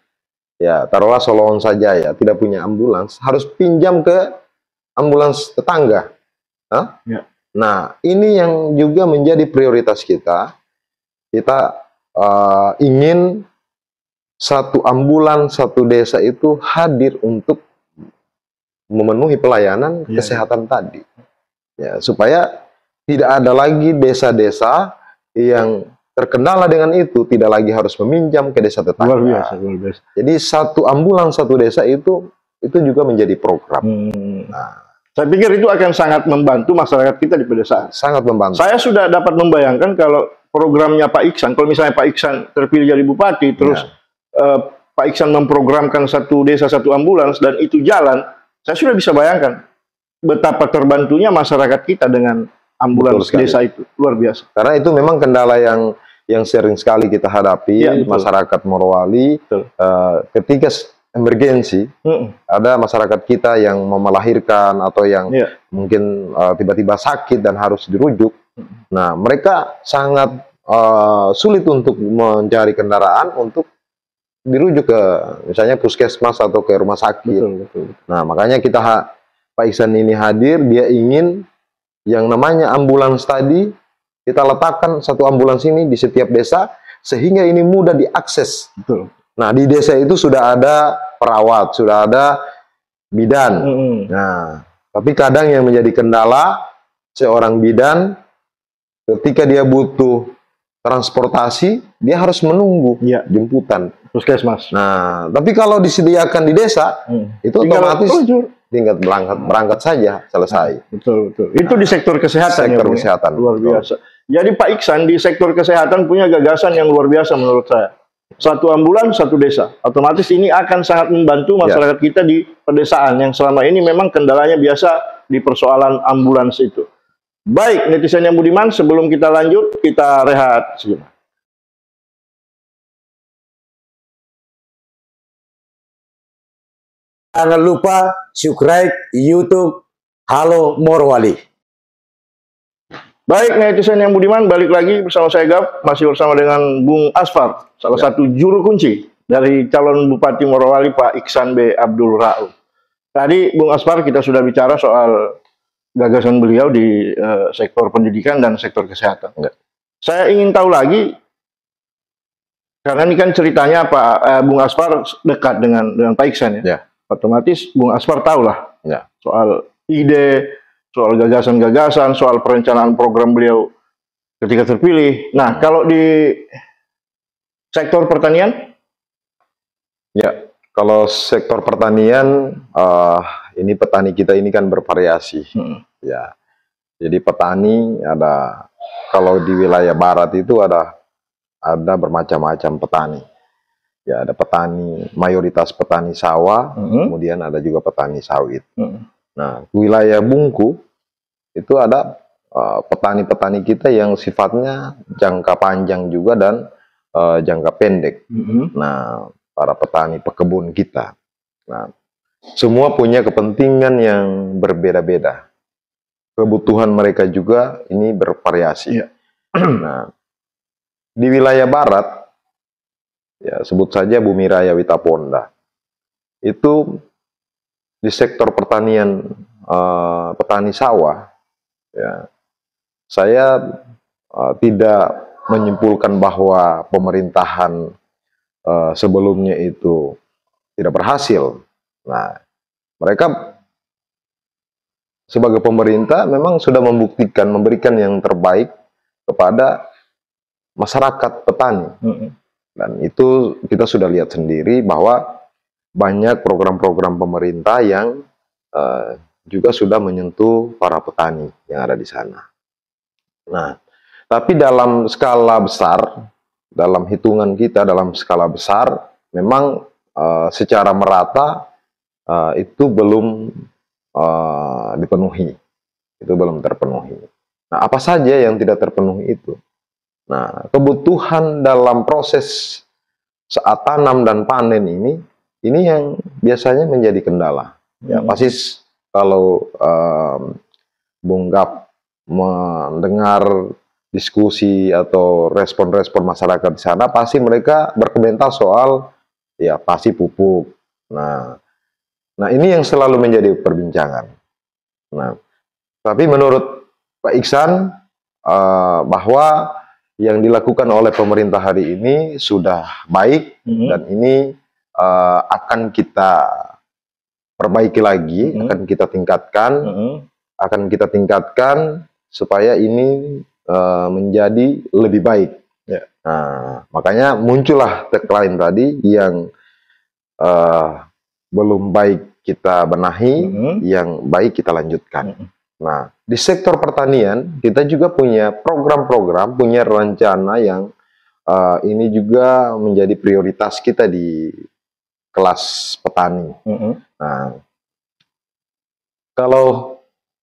ya taruhlah Soloon saja ya, tidak punya ambulans, harus pinjam ke ambulans tetangga. Hah? Ya. Nah, ini yang juga menjadi prioritas kita. Kita ingin satu ambulans, satu desa itu hadir untuk memenuhi pelayanan kesehatan tadi. Ya, supaya tidak ada lagi desa-desa yang terkendala dengan itu, tidak lagi harus meminjam ke desa tetangga. Luar biasa, luar biasa. Jadi satu ambulans satu desa itu juga menjadi program. Nah, saya pikir itu akan sangat membantu masyarakat kita di pedesaan. sangat membantu. Saya sudah dapat membayangkan kalau programnya Pak Iksan, kalau misalnya Pak Iksan terpilih jadi bupati, terus Pak Iksan memprogramkan satu desa satu ambulans dan itu jalan, saya sudah bisa bayangkan betapa terbantunya masyarakat kita dengan ambulans desa itu. Luar biasa. Karena itu memang kendala yang sering sekali kita hadapi, masyarakat Morowali. Ketika emergensi, ada masyarakat kita yang mau melahirkan atau yang mungkin tiba-tiba sakit dan harus dirujuk. Nah, mereka sangat sulit untuk mencari kendaraan untuk dirujuk ke misalnya puskesmas atau ke rumah sakit. Betul. Nah, makanya Pak Iksan ini hadir, dia ingin yang namanya ambulans tadi, kita letakkan satu ambulans ini di setiap desa, sehingga ini mudah diakses. Betul. Nah, di desa itu sudah ada perawat, sudah ada bidan. Nah, tapi kadang yang menjadi kendala, seorang bidan, ketika dia butuh transportasi, dia harus menunggu jemputan puskesmas. Nah, tapi kalau disediakan di desa, itu otomatis tinggal berangkat saja, selesai. Betul. Itu di sektor kesehatan. Sektor kesehatan. Luar biasa. Jadi Pak Iksan di sektor kesehatan punya gagasan yang luar biasa menurut saya. Satu ambulans, satu desa. Otomatis ini akan sangat membantu masyarakat kita di pedesaan yang selama ini memang kendalanya biasa di persoalan ambulans itu. Baik, netizen yang budiman, sebelum kita lanjut, kita rehat sejenak. Jangan lupa subscribe YouTube Halo Morowali. Baik, netizen yang budiman, balik lagi bersama saya Gap, masih bersama dengan Bung Asfar, salah satu juru kunci dari calon Bupati Morowali Pak Iksan B. Abdul Rauf. Tadi Bung Asfar kita sudah bicara soal gagasan beliau di sektor pendidikan dan sektor kesehatan. Saya ingin tahu lagi, karena ini kan ceritanya Pak Bung Asfar dekat dengan Pak Iksan ya. Otomatis Bung Asfar tahulah soal ide, soal gagasan-gagasan, soal perencanaan program beliau ketika terpilih. Nah, kalau di sektor pertanian? Ya, kalau sektor pertanian, ini petani kita ini kan bervariasi. Ya, jadi petani ada, kalau di wilayah barat itu ada bermacam-macam petani. Ya, ada petani, mayoritas petani sawah, kemudian ada juga petani sawit. Nah, wilayah Bungku itu ada petani-petani kita yang sifatnya jangka panjang juga dan jangka pendek. Nah, para petani pekebun kita. Nah, semua punya kepentingan yang berbeda-beda. Kebutuhan mereka juga ini bervariasi. Nah, di wilayah barat, ya sebut saja Bumi Raya Witaponda, itu di sektor pertanian, petani sawah, ya, saya tidak menyimpulkan bahwa pemerintahan sebelumnya itu tidak berhasil. Nah, mereka sebagai pemerintah memang sudah memberikan yang terbaik kepada masyarakat petani. Dan itu kita sudah lihat sendiri bahwa banyak program-program pemerintah yang juga sudah menyentuh para petani yang ada di sana. Nah, tapi dalam skala besar, dalam hitungan kita, dalam skala besar, memang secara merata itu belum dipenuhi. Itu belum terpenuhi. Nah, apa saja yang tidak terpenuhi itu? Nah, kebutuhan dalam proses saat tanam dan panen ini ini yang biasanya menjadi kendala. Ya, pasti kalau Bung Gap mendengar diskusi atau respon-respon masyarakat di sana, pasti mereka berkomentar soal ya pasti pupuk. Nah ini yang selalu menjadi perbincangan. Nah, tapi menurut Pak Iksan bahwa yang dilakukan oleh pemerintah hari ini sudah baik dan ini akan kita perbaiki lagi, akan kita tingkatkan supaya ini menjadi lebih baik. Ya. Nah, makanya muncullah tagline tadi yang belum baik kita benahi, yang baik kita lanjutkan. Nah, di sektor pertanian kita juga punya program-program, punya rencana yang ini juga menjadi prioritas kita di kelas petani. Nah, kalau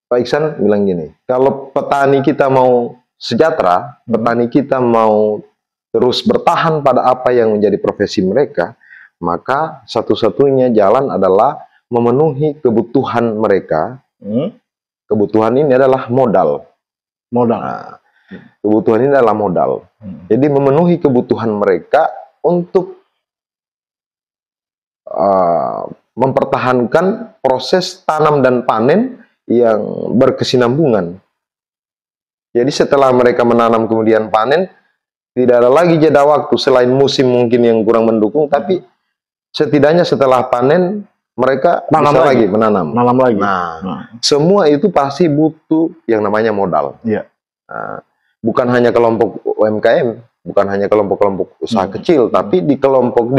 Pak Iksan bilang gini, kalau petani kita mau sejahtera, petani kita mau terus bertahan pada apa yang menjadi profesi mereka, maka satu-satunya jalan adalah memenuhi kebutuhan mereka. Kebutuhan ini adalah modal. Nah, kebutuhan ini adalah modal. Jadi memenuhi kebutuhan mereka untuk mempertahankan proses tanam dan panen yang berkesinambungan. Jadi setelah mereka menanam kemudian panen, tidak ada lagi jeda waktu selain musim mungkin yang kurang mendukung, tapi setidaknya setelah panen mereka bisa lagi menanam. Nah, semua itu pasti butuh yang namanya modal. Nah, bukan hanya kelompok UMKM, bukan hanya kelompok-kelompok usaha kecil, tapi di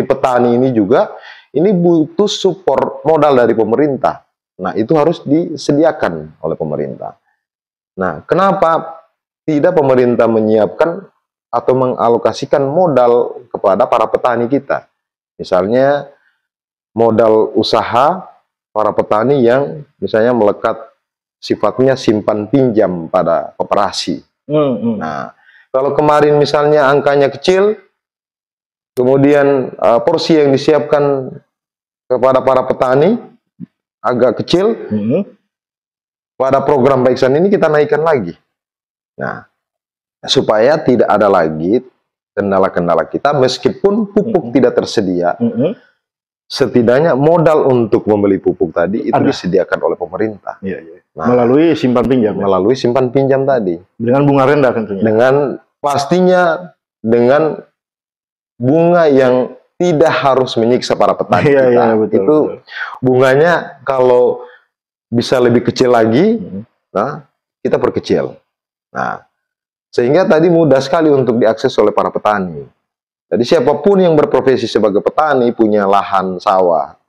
petani ini juga ini butuh support modal dari pemerintah. Nah, itu harus disediakan oleh pemerintah. Nah, kenapa tidak pemerintah menyiapkan atau mengalokasikan modal kepada para petani kita? Misalnya modal usaha para petani yang misalnya melekat sifatnya simpan pinjam pada koperasi. Nah, kalau kemarin misalnya angkanya kecil, kemudian porsi yang disiapkan kepada para petani agak kecil, pada program Pak Iksan ini kita naikkan lagi. Nah, supaya tidak ada lagi kendala-kendala kita, meskipun pupuk tidak tersedia, setidaknya modal untuk membeli pupuk tadi itu disediakan oleh pemerintah. Nah, melalui simpan pinjam. Melalui simpan pinjam tadi. Dengan bunga rendah tentunya. Dengan pastinya dengan bunga yang tidak harus menyiksa para petani kita. Betul, itu bunganya kalau bisa lebih kecil lagi, nah kita perkecil. Nah, sehingga tadi mudah sekali untuk diakses oleh para petani. Jadi siapapun yang berprofesi sebagai petani punya lahan sawah,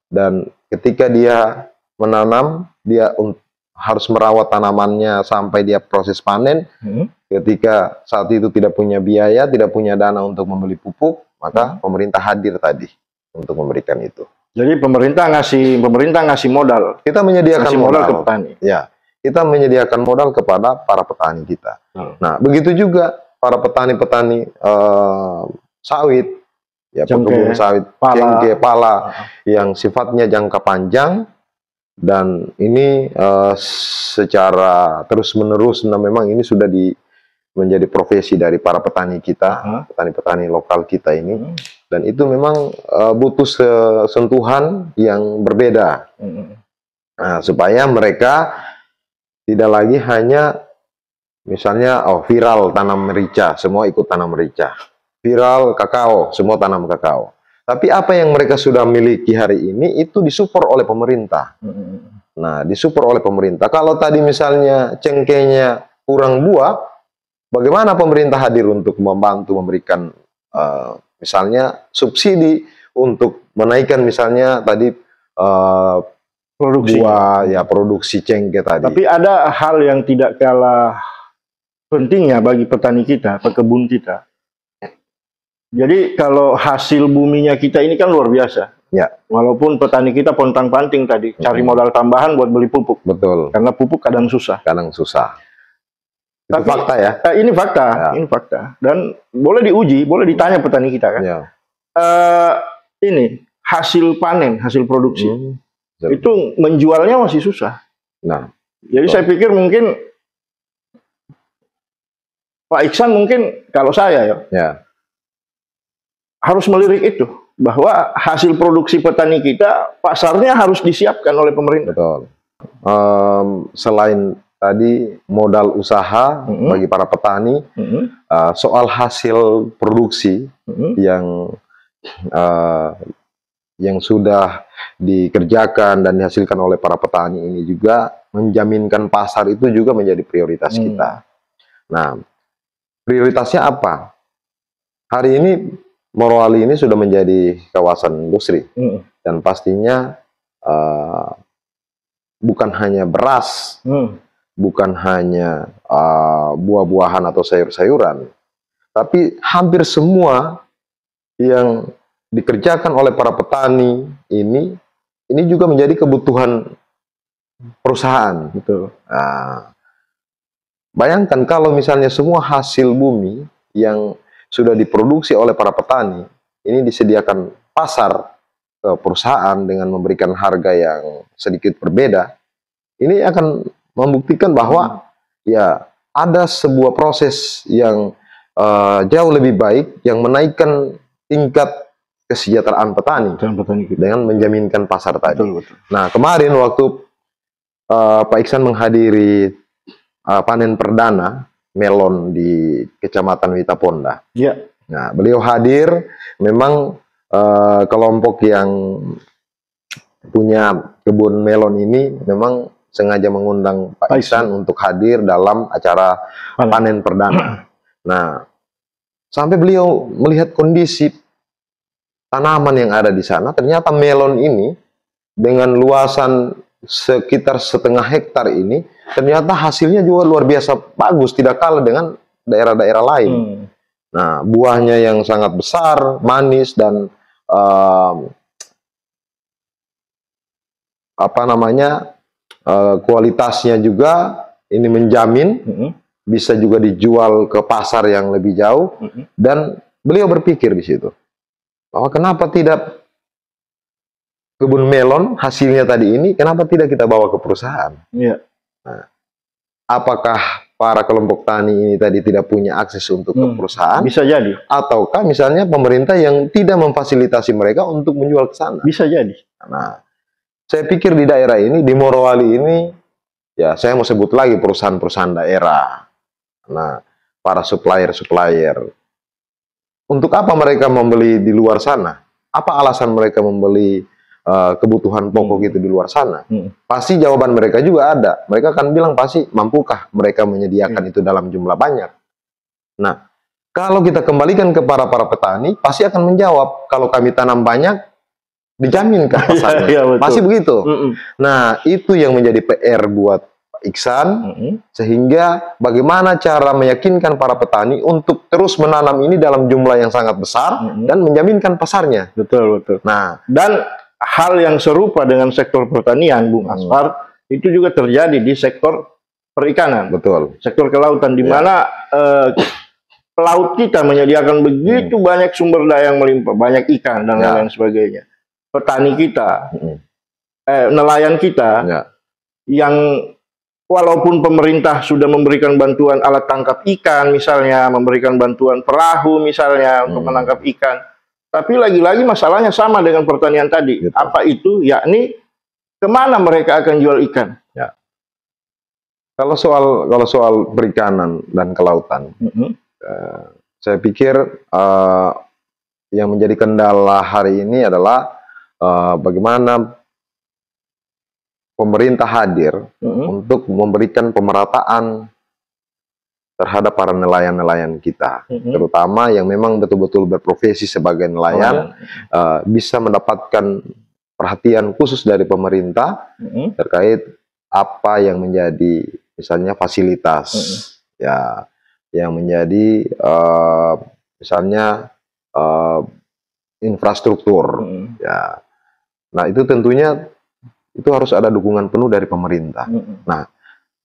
dan ketika dia menanam, dia harus merawat tanamannya sampai dia proses panen. Ketika saat itu tidak punya biaya, tidak punya dana untuk membeli pupuk, maka pemerintah hadir tadi untuk memberikan itu. Jadi pemerintah ngasih modal. Kita menyediakan modal ke petani. Ya, kita menyediakan modal kepada para petani kita. Nah, begitu juga para petani-petani sawit, ya, pekebun sawit, cengkeh, pala, yang sifatnya jangka panjang, dan ini secara terus-menerus, nah memang ini sudah menjadi profesi dari para petani kita, petani-petani lokal kita ini, dan itu memang butuh sentuhan yang berbeda, nah, supaya mereka tidak lagi hanya misalnya, viral tanam merica, semua ikut tanam merica. Viral kakao, semua tanam kakao. Tapi apa yang mereka sudah miliki hari ini, itu disupport oleh pemerintah. Nah, disupport oleh pemerintah. Kalau tadi misalnya cengkehnya kurang buah, bagaimana pemerintah hadir untuk membantu memberikan, misalnya subsidi untuk menaikkan misalnya tadi produksi buah, ya, produksi cengkeh tadi. Tapi ada hal yang tidak kalah pentingnya bagi petani kita, pekebun kita. Jadi kalau hasil buminya kita ini kan luar biasa. Ya. Walaupun petani kita pontang-panting tadi, cari modal tambahan buat beli pupuk. Betul. Karena pupuk kadang susah. Kadang susah. Itu Tapi, fakta ya. Ini fakta, ini fakta. Dan boleh diuji, boleh ditanya petani kita kan. Ya. Ini hasil panen, hasil produksi. Betul. Itu menjualnya masih susah. Nah, Jadi betul. saya pikir mungkin Pak Iksan mungkin kalau saya Ya, harus melirik itu bahwa hasil produksi petani kita pasarnya harus disiapkan oleh pemerintah. betul. Selain tadi modal usaha bagi para petani, soal hasil produksi yang sudah dikerjakan dan dihasilkan oleh para petani ini juga menjaminkan pasar itu juga menjadi prioritas kita. Nah, prioritasnya apa? Hari ini Morowali ini sudah menjadi kawasan industri dan pastinya bukan hanya beras, bukan hanya buah-buahan atau sayur-sayuran, tapi hampir semua yang dikerjakan oleh para petani ini juga menjadi kebutuhan perusahaan. Betul. Nah, bayangkan kalau misalnya semua hasil bumi yang sudah diproduksi oleh para petani ini disediakan pasar ke perusahaan dengan memberikan harga yang sedikit berbeda, ini akan membuktikan bahwa ya ada sebuah proses yang jauh lebih baik yang menaikkan tingkat kesejahteraan petani dengan menjaminkan pasar tadi. Betul. Nah, kemarin waktu Pak Iksan menghadiri panen perdana melon di Kecamatan Witaponda. Ya. Nah, beliau hadir, memang kelompok yang punya kebun melon ini memang sengaja mengundang Pak Iksan untuk hadir dalam acara panen perdana. Nah, sampai beliau melihat kondisi tanaman yang ada di sana, ternyata melon ini dengan luasan sekitar 1,5 hektar ini, ternyata hasilnya juga luar biasa bagus, tidak kalah dengan daerah-daerah lain. Nah, buahnya yang sangat besar, manis, dan kualitasnya juga ini menjamin bisa juga dijual ke pasar yang lebih jauh. Dan beliau berpikir di situ bahwa kenapa tidak kebun melon hasilnya tadi ini, kenapa tidak kita bawa ke perusahaan? Iya. Nah, apakah para kelompok tani ini tadi tidak punya akses untuk ke perusahaan? Bisa jadi. Ataukah misalnya pemerintah yang tidak memfasilitasi mereka untuk menjual ke sana? Bisa jadi. Nah, saya pikir di daerah ini, di Morowali ini, ya saya mau sebut lagi perusahaan-perusahaan daerah. Nah, para supplier-supplier. Untuk apa mereka membeli di luar sana? Apa alasan mereka membeli kebutuhan pokok itu di luar sana? Pasti jawaban mereka juga ada. Mereka akan bilang pasti, mampukah mereka menyediakan itu dalam jumlah banyak? Nah, kalau kita kembalikan ke para petani, pasti akan menjawab, kalau kami tanam banyak, dijaminkan pasarnya. Iya, betul. Pasti begitu. Nah, itu yang menjadi PR buat Pak Iksan, sehingga bagaimana cara meyakinkan para petani untuk terus menanam ini dalam jumlah yang sangat besar dan menjaminkan pasarnya. Betul. Nah, dan hal yang serupa dengan sektor pertanian, Bung Asfar, itu juga terjadi di sektor perikanan. betul. Sektor kelautan, di mana laut kita menyediakan begitu banyak sumber daya yang melimpah, banyak ikan dan lain sebagainya. Petani kita, nelayan kita, yang walaupun pemerintah sudah memberikan bantuan alat tangkap ikan misalnya, memberikan bantuan perahu misalnya untuk menangkap ikan, tapi lagi-lagi masalahnya sama dengan pertanian tadi. Gitu. Apa itu? Yakni kemana mereka akan jual ikan? Ya. Kalau soal perikanan dan kelautan, saya pikir yang menjadi kendala hari ini adalah bagaimana pemerintah hadir untuk memberikan pemerataan terhadap para nelayan-nelayan kita, terutama yang memang betul-betul berprofesi sebagai nelayan, bisa mendapatkan perhatian khusus dari pemerintah terkait apa yang menjadi misalnya fasilitas, ya, yang menjadi misalnya infrastruktur, ya. Nah, itu tentunya itu harus ada dukungan penuh dari pemerintah. Nah,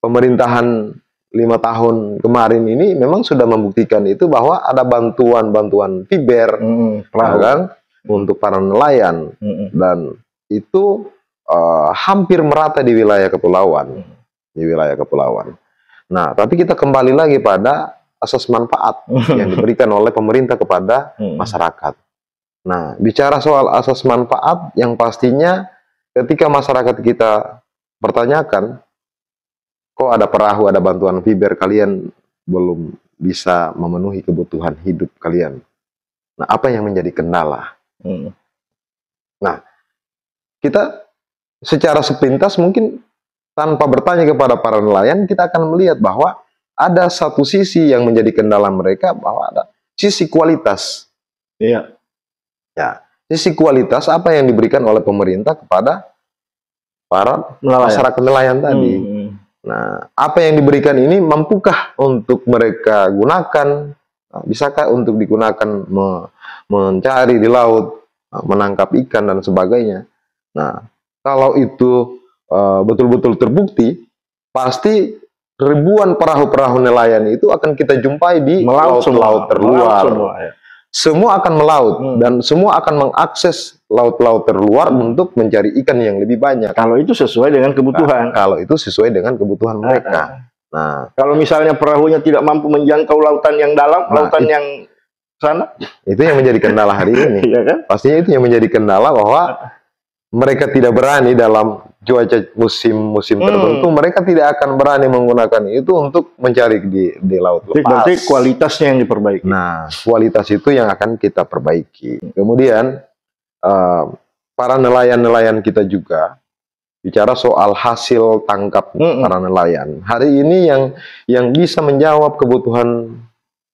pemerintahan 5 tahun kemarin ini memang sudah membuktikan itu, bahwa ada bantuan-bantuan fiber, kan? untuk para nelayan, dan itu hampir merata di wilayah kepulauan, Nah, tapi kita kembali lagi pada asas manfaat yang diberikan oleh pemerintah kepada masyarakat. Nah, bicara soal asas manfaat, yang pastinya ketika masyarakat kita pertanyakan, kok ada perahu, ada bantuan fiber, kalian belum bisa memenuhi kebutuhan hidup kalian. Nah, apa yang menjadi kendala? Nah, kita secara sepintas mungkin tanpa bertanya kepada para nelayan, kita akan melihat bahwa ada satu sisi yang menjadi kendala mereka, bahwa ada sisi kualitas. Iya. Ya, sisi kualitas apa yang diberikan oleh pemerintah kepada para masyarakat nelayan tadi. Nah, apa yang diberikan ini mampukah untuk mereka gunakan? Nah, bisakah untuk digunakan mencari di laut, menangkap ikan dan sebagainya? Nah, kalau itu betul-betul terbukti, pasti ribuan perahu-perahu nelayan itu akan kita jumpai di laut-laut terluar. Semua akan melaut dan semua akan mengakses laut-laut terluar untuk mencari ikan yang lebih banyak. Kalau itu sesuai dengan kebutuhan. Kalau itu sesuai dengan kebutuhan mereka. Nah, kalau misalnya perahunya tidak mampu menjangkau lautan yang dalam, lautan yang sana, itu yang menjadi kendala hari ini. Iya kan? Pastinya itu yang menjadi kendala, bahwa mereka tidak berani dalam cuaca musim tertentu, mereka tidak akan berani menggunakan itu untuk mencari di laut lepas. Berarti kualitasnya yang diperbaiki. Nah, kualitas itu yang akan kita perbaiki. Kemudian para nelayan-nelayan kita juga bicara soal hasil tangkap para nelayan. Hari ini yang bisa menjawab kebutuhan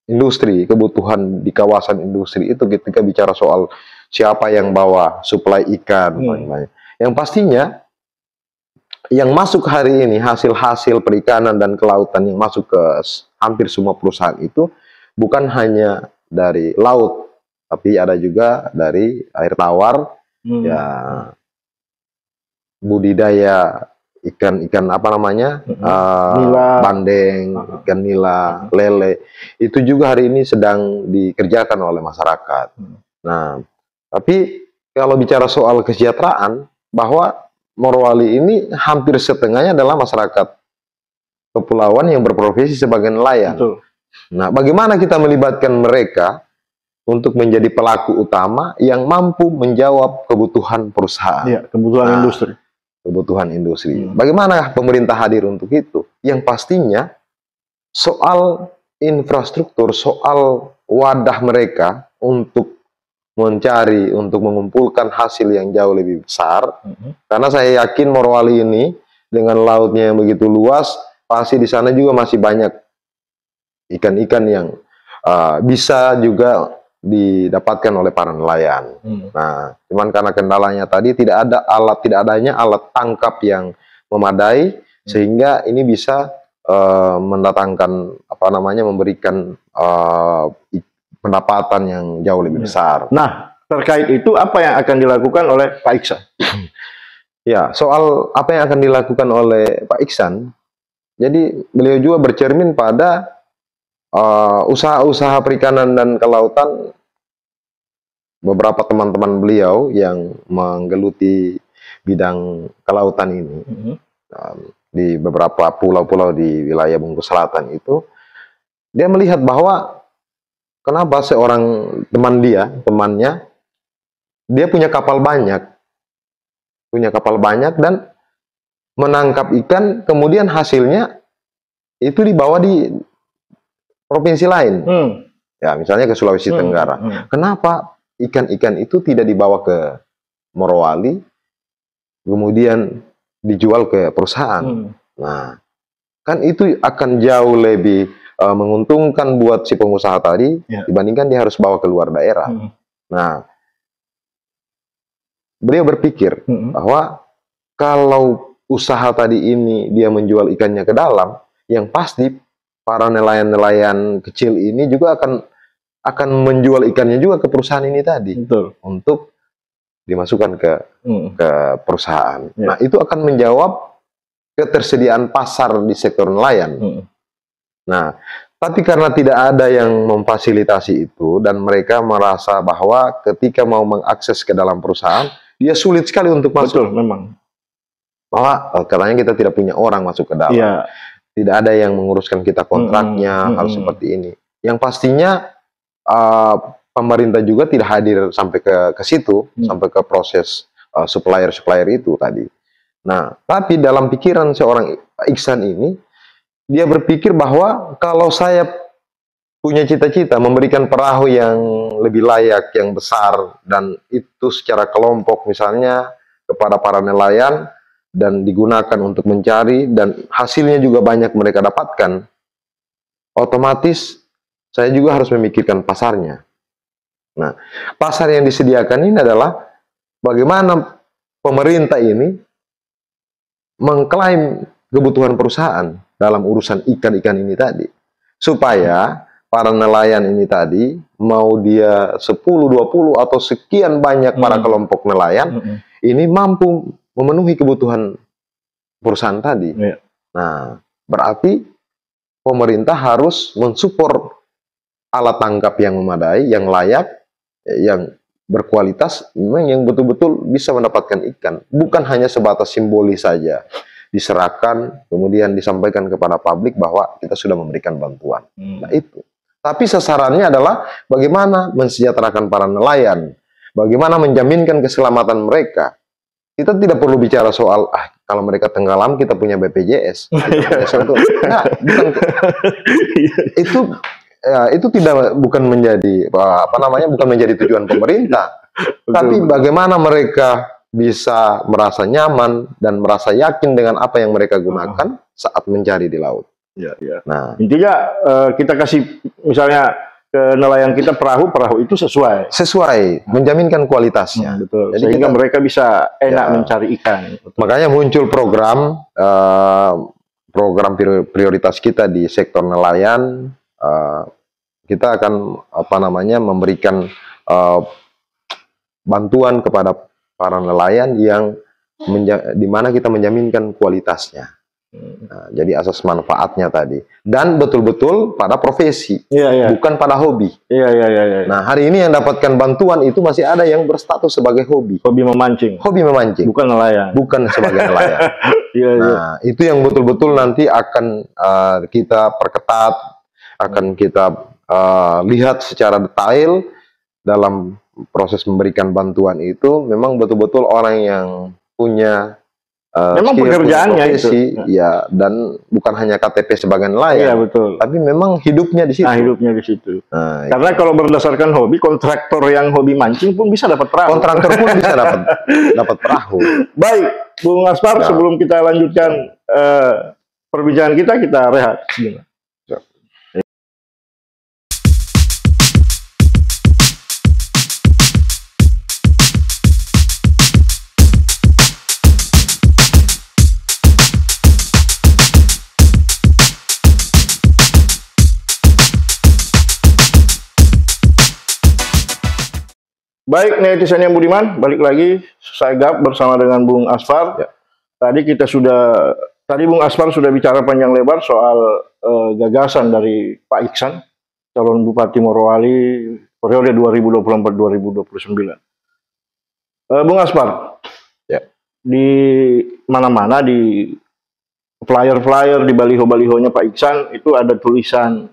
industri, kebutuhan di kawasan industri itu ketika bicara soal siapa yang bawa suplai ikan, yang pastinya yang masuk hari ini, hasil-hasil perikanan dan kelautan yang masuk ke hampir semua perusahaan itu bukan hanya dari laut, tapi ada juga dari air tawar, ya budidaya ikan apa namanya, bandeng, ikan nila, lele, itu juga hari ini sedang dikerjakan oleh masyarakat. Nah, tapi kalau bicara soal kesejahteraan, bahwa Morowali ini hampir setengahnya adalah masyarakat kepulauan yang berprofesi sebagai nelayan. Betul. Nah, bagaimana kita melibatkan mereka untuk menjadi pelaku utama yang mampu menjawab kebutuhan perusahaan? Iya, kebutuhan industri. Kebutuhan industri. Bagaimana pemerintah hadir untuk itu? Yang pastinya soal infrastruktur, soal wadah mereka untuk mencari, untuk mengumpulkan hasil yang jauh lebih besar. Karena saya yakin Morowali ini dengan lautnya yang begitu luas, pasti di sana juga masih banyak ikan-ikan yang bisa juga didapatkan oleh para nelayan. Nah, cuman karena kendalanya tadi tidak adanya alat tangkap yang memadai, sehingga ini bisa mendatangkan memberikan pendapatan yang jauh lebih besar. Nah, terkait itu apa yang akan dilakukan oleh Pak Iksan? Ya, soal apa yang akan dilakukan oleh Pak Iksan, jadi beliau juga bercermin pada usaha-usaha perikanan dan kelautan beberapa teman-teman beliau yang menggeluti bidang kelautan ini. Di beberapa pulau-pulau di wilayah Bungkus Selatan itu, dia melihat bahwa kenapa seorang temannya, dia punya kapal banyak dan menangkap ikan, kemudian hasilnya itu dibawa di provinsi lain, ya misalnya ke Sulawesi Tenggara. Kenapa ikan-ikan itu tidak dibawa ke Morowali, kemudian dijual ke perusahaan? Nah, kan itu akan jauh lebih menguntungkan buat si pengusaha tadi, dibandingkan dia harus bawa ke luar daerah. Nah, beliau berpikir bahwa kalau usaha tadi ini dia menjual ikannya ke dalam, yang pasti para nelayan-nelayan kecil ini juga akan menjual ikannya juga ke perusahaan ini tadi. Betul. Untuk dimasukkan ke perusahaan. Nah, itu akan menjawab ketersediaan pasar di sektor nelayan. Nah, Tapi karena tidak ada yang memfasilitasi itu dan mereka merasa bahwa ketika mau mengakses ke dalam perusahaan, dia sulit sekali untuk masuk. Betul, memang. Bahwa katanya kita tidak punya orang masuk ke dalam. Iya. Tidak ada yang menguruskan kita kontraknya, hal seperti ini. Yang pastinya pemerintah juga tidak hadir sampai ke situ, sampai ke proses supplier-supplier itu tadi. Nah, tapi dalam pikiran seorang Iksan ini, dia berpikir bahwa kalau saya punya cita-cita memberikan perahu yang lebih layak, yang besar, dan itu secara kelompok misalnya kepada para nelayan, dan digunakan untuk mencari, dan hasilnya juga banyak mereka dapatkan, otomatis saya juga harus memikirkan pasarnya. Nah, pasar yang disediakan ini adalah bagaimana pemerintah ini mengklaim kebutuhan perusahaan dalam urusan ikan-ikan ini tadi. Supaya para nelayan ini tadi, mau dia 10, 20, atau sekian banyak para kelompok nelayan, ini mampu memenuhi kebutuhan perusahaan tadi. Nah, berarti pemerintah harus mensupport alat tangkap yang memadai, yang layak, yang berkualitas, memang yang betul-betul bisa mendapatkan ikan. Bukan hanya sebatas simbolis saja. Diserahkan, kemudian disampaikan kepada publik bahwa kita sudah memberikan bantuan. Nah itu. Tapi sasarannya adalah bagaimana mensejahterakan para nelayan. Bagaimana menjaminkan keselamatan mereka. Kita tidak perlu bicara soal, kalau mereka tenggelam kita punya BPJS. Nah, itu bukan menjadi bukan menjadi tujuan pemerintah. Tapi bagaimana mereka bisa merasa nyaman dan merasa yakin dengan apa yang mereka gunakan saat mencari di laut. Nah, intinya kita kasih misalnya ke nelayan kita perahu itu sesuai menjaminkan kualitasnya. Betul. Jadi sehingga mereka bisa enak mencari ikan. Betul. Makanya muncul program prioritas kita di sektor nelayan. Kita akan memberikan bantuan kepada para nelayan yang di mana kita menjaminkan kualitasnya. Nah, jadi asas manfaatnya tadi, dan betul-betul pada profesi, bukan pada hobi. Nah, hari ini yang dapatkan bantuan itu masih ada yang berstatus sebagai hobi memancing, bukan nelayan, bukan sebagai nelayan. Nah, itu yang betul-betul nanti akan kita perketat, akan kita lihat secara detail dalam proses memberikan bantuan itu. Memang betul-betul orang yang punya memang pekerjaannya profesi, itu ya, dan bukan hanya KTP sebagai nelayan, betul. Tapi memang hidupnya di situ. Nah, karena kalau berdasarkan hobi, kontraktor yang hobi mancing pun bisa dapat perahu. Dapat perahu. Baik, Bung Aspar, sebelum kita lanjutkan perbincangan kita rehat sejenak. Baik, netizen yang budiman, balik lagi saya Gap bersama dengan Bung Aspar. Tadi Bung Aspar sudah bicara panjang lebar soal gagasan dari Pak Iksan, calon Bupati Morowali periode 2024-2029. Bung Aspar, di mana-mana di flyer-flyer, di baliho-balihonya Pak Iksan itu ada tulisan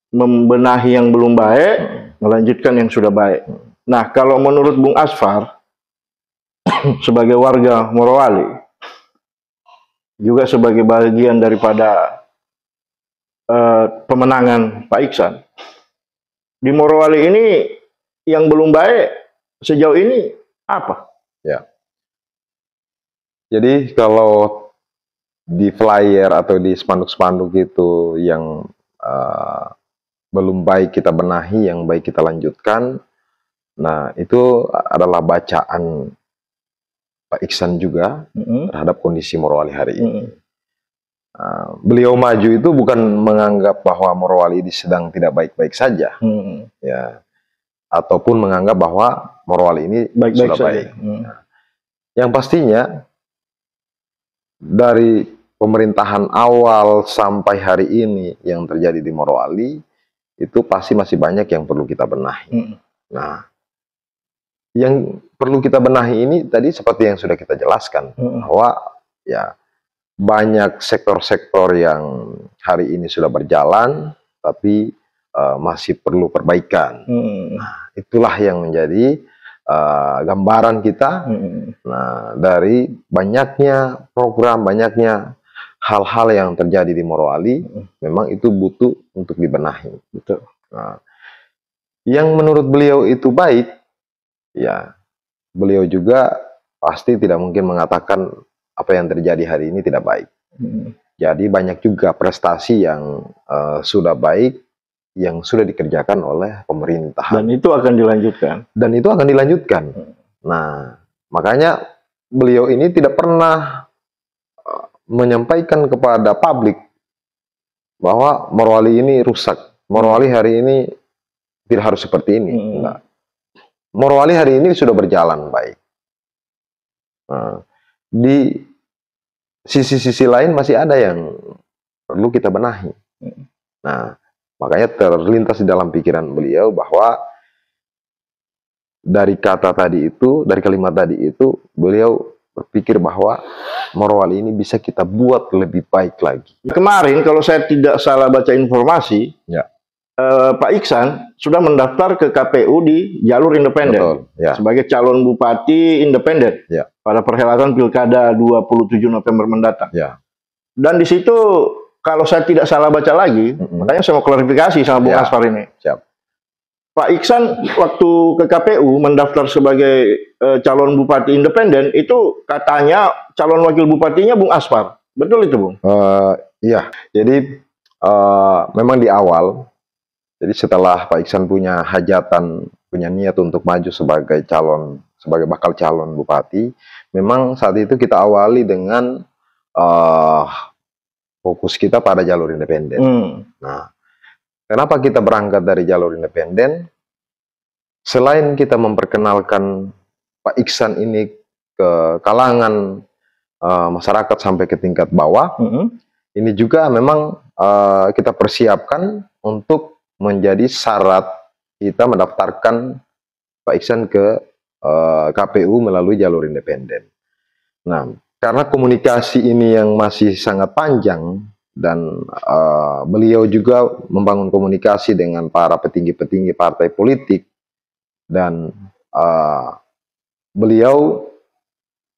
membenahi yang belum baik, melanjutkan yang sudah baik. Nah, kalau menurut Bung Aspar sebagai warga Morowali, juga sebagai bagian daripada pemenangan Pak Iksan, di Morowali ini yang belum baik sejauh ini apa? Jadi kalau di flyer atau di spanduk-spanduk itu yang belum baik kita benahi, yang baik kita lanjutkan. Nah, itu adalah bacaan Pak Iksan juga terhadap kondisi Morowali hari ini. Beliau maju itu bukan menganggap bahwa Morowali ini sedang tidak baik-baik saja, ataupun menganggap bahwa Morowali ini sudah baik. Yang pastinya dari pemerintahan awal sampai hari ini yang terjadi di Morowali itu pasti masih banyak yang perlu kita benahi. Nah, yang perlu kita benahi ini tadi seperti yang sudah kita jelaskan, bahwa ya banyak sektor-sektor yang hari ini sudah berjalan tapi masih perlu perbaikan. Nah, itulah yang menjadi gambaran kita. Nah, dari banyaknya program, banyaknya hal-hal yang terjadi di Morowali, memang itu butuh untuk dibenahi. Betul. Nah, yang menurut beliau itu baik, ya beliau juga pasti tidak mungkin mengatakan apa yang terjadi hari ini tidak baik. Jadi banyak juga prestasi yang sudah baik, yang sudah dikerjakan oleh pemerintahan. Dan itu akan dilanjutkan. Dan itu akan dilanjutkan. Nah, makanya beliau ini tidak pernah menyampaikan kepada publik bahwa Morowali ini rusak. Morowali hari ini tidak harus seperti ini. Nah, Morowali hari ini sudah berjalan baik. Nah, di sisi-sisi lain masih ada yang perlu kita benahi. Nah, makanya terlintas di dalam pikiran beliau bahwa dari kata tadi itu, dari kalimat tadi itu, beliau berpikir bahwa Morowali ini bisa kita buat lebih baik lagi. Kemarin kalau saya tidak salah baca informasi, Pak Iksan sudah mendaftar ke KPU di jalur independen sebagai calon bupati independen pada perhelatan Pilkada 27 November mendatang. Dan di situ kalau saya tidak salah baca lagi, makanya saya mau klarifikasi sama Bung Asfar ini. Pak Iksan waktu ke KPU mendaftar sebagai calon bupati independen, itu katanya calon wakil bupatinya Bung Asfar. Betul itu, Bung? Iya, jadi memang di awal, jadi setelah Pak Iksan punya hajatan, punya niat untuk maju sebagai bakal calon bupati, memang saat itu kita awali dengan fokus kita pada jalur independen. Nah, kenapa kita berangkat dari jalur independen? Selain kita memperkenalkan Pak Iksan ini ke kalangan masyarakat sampai ke tingkat bawah, ini juga memang kita persiapkan untuk menjadi syarat kita mendaftarkan Pak Iksan ke KPU melalui jalur independen. Nah, karena komunikasi ini yang masih sangat panjang dan beliau juga membangun komunikasi dengan para petinggi-petinggi partai politik, dan beliau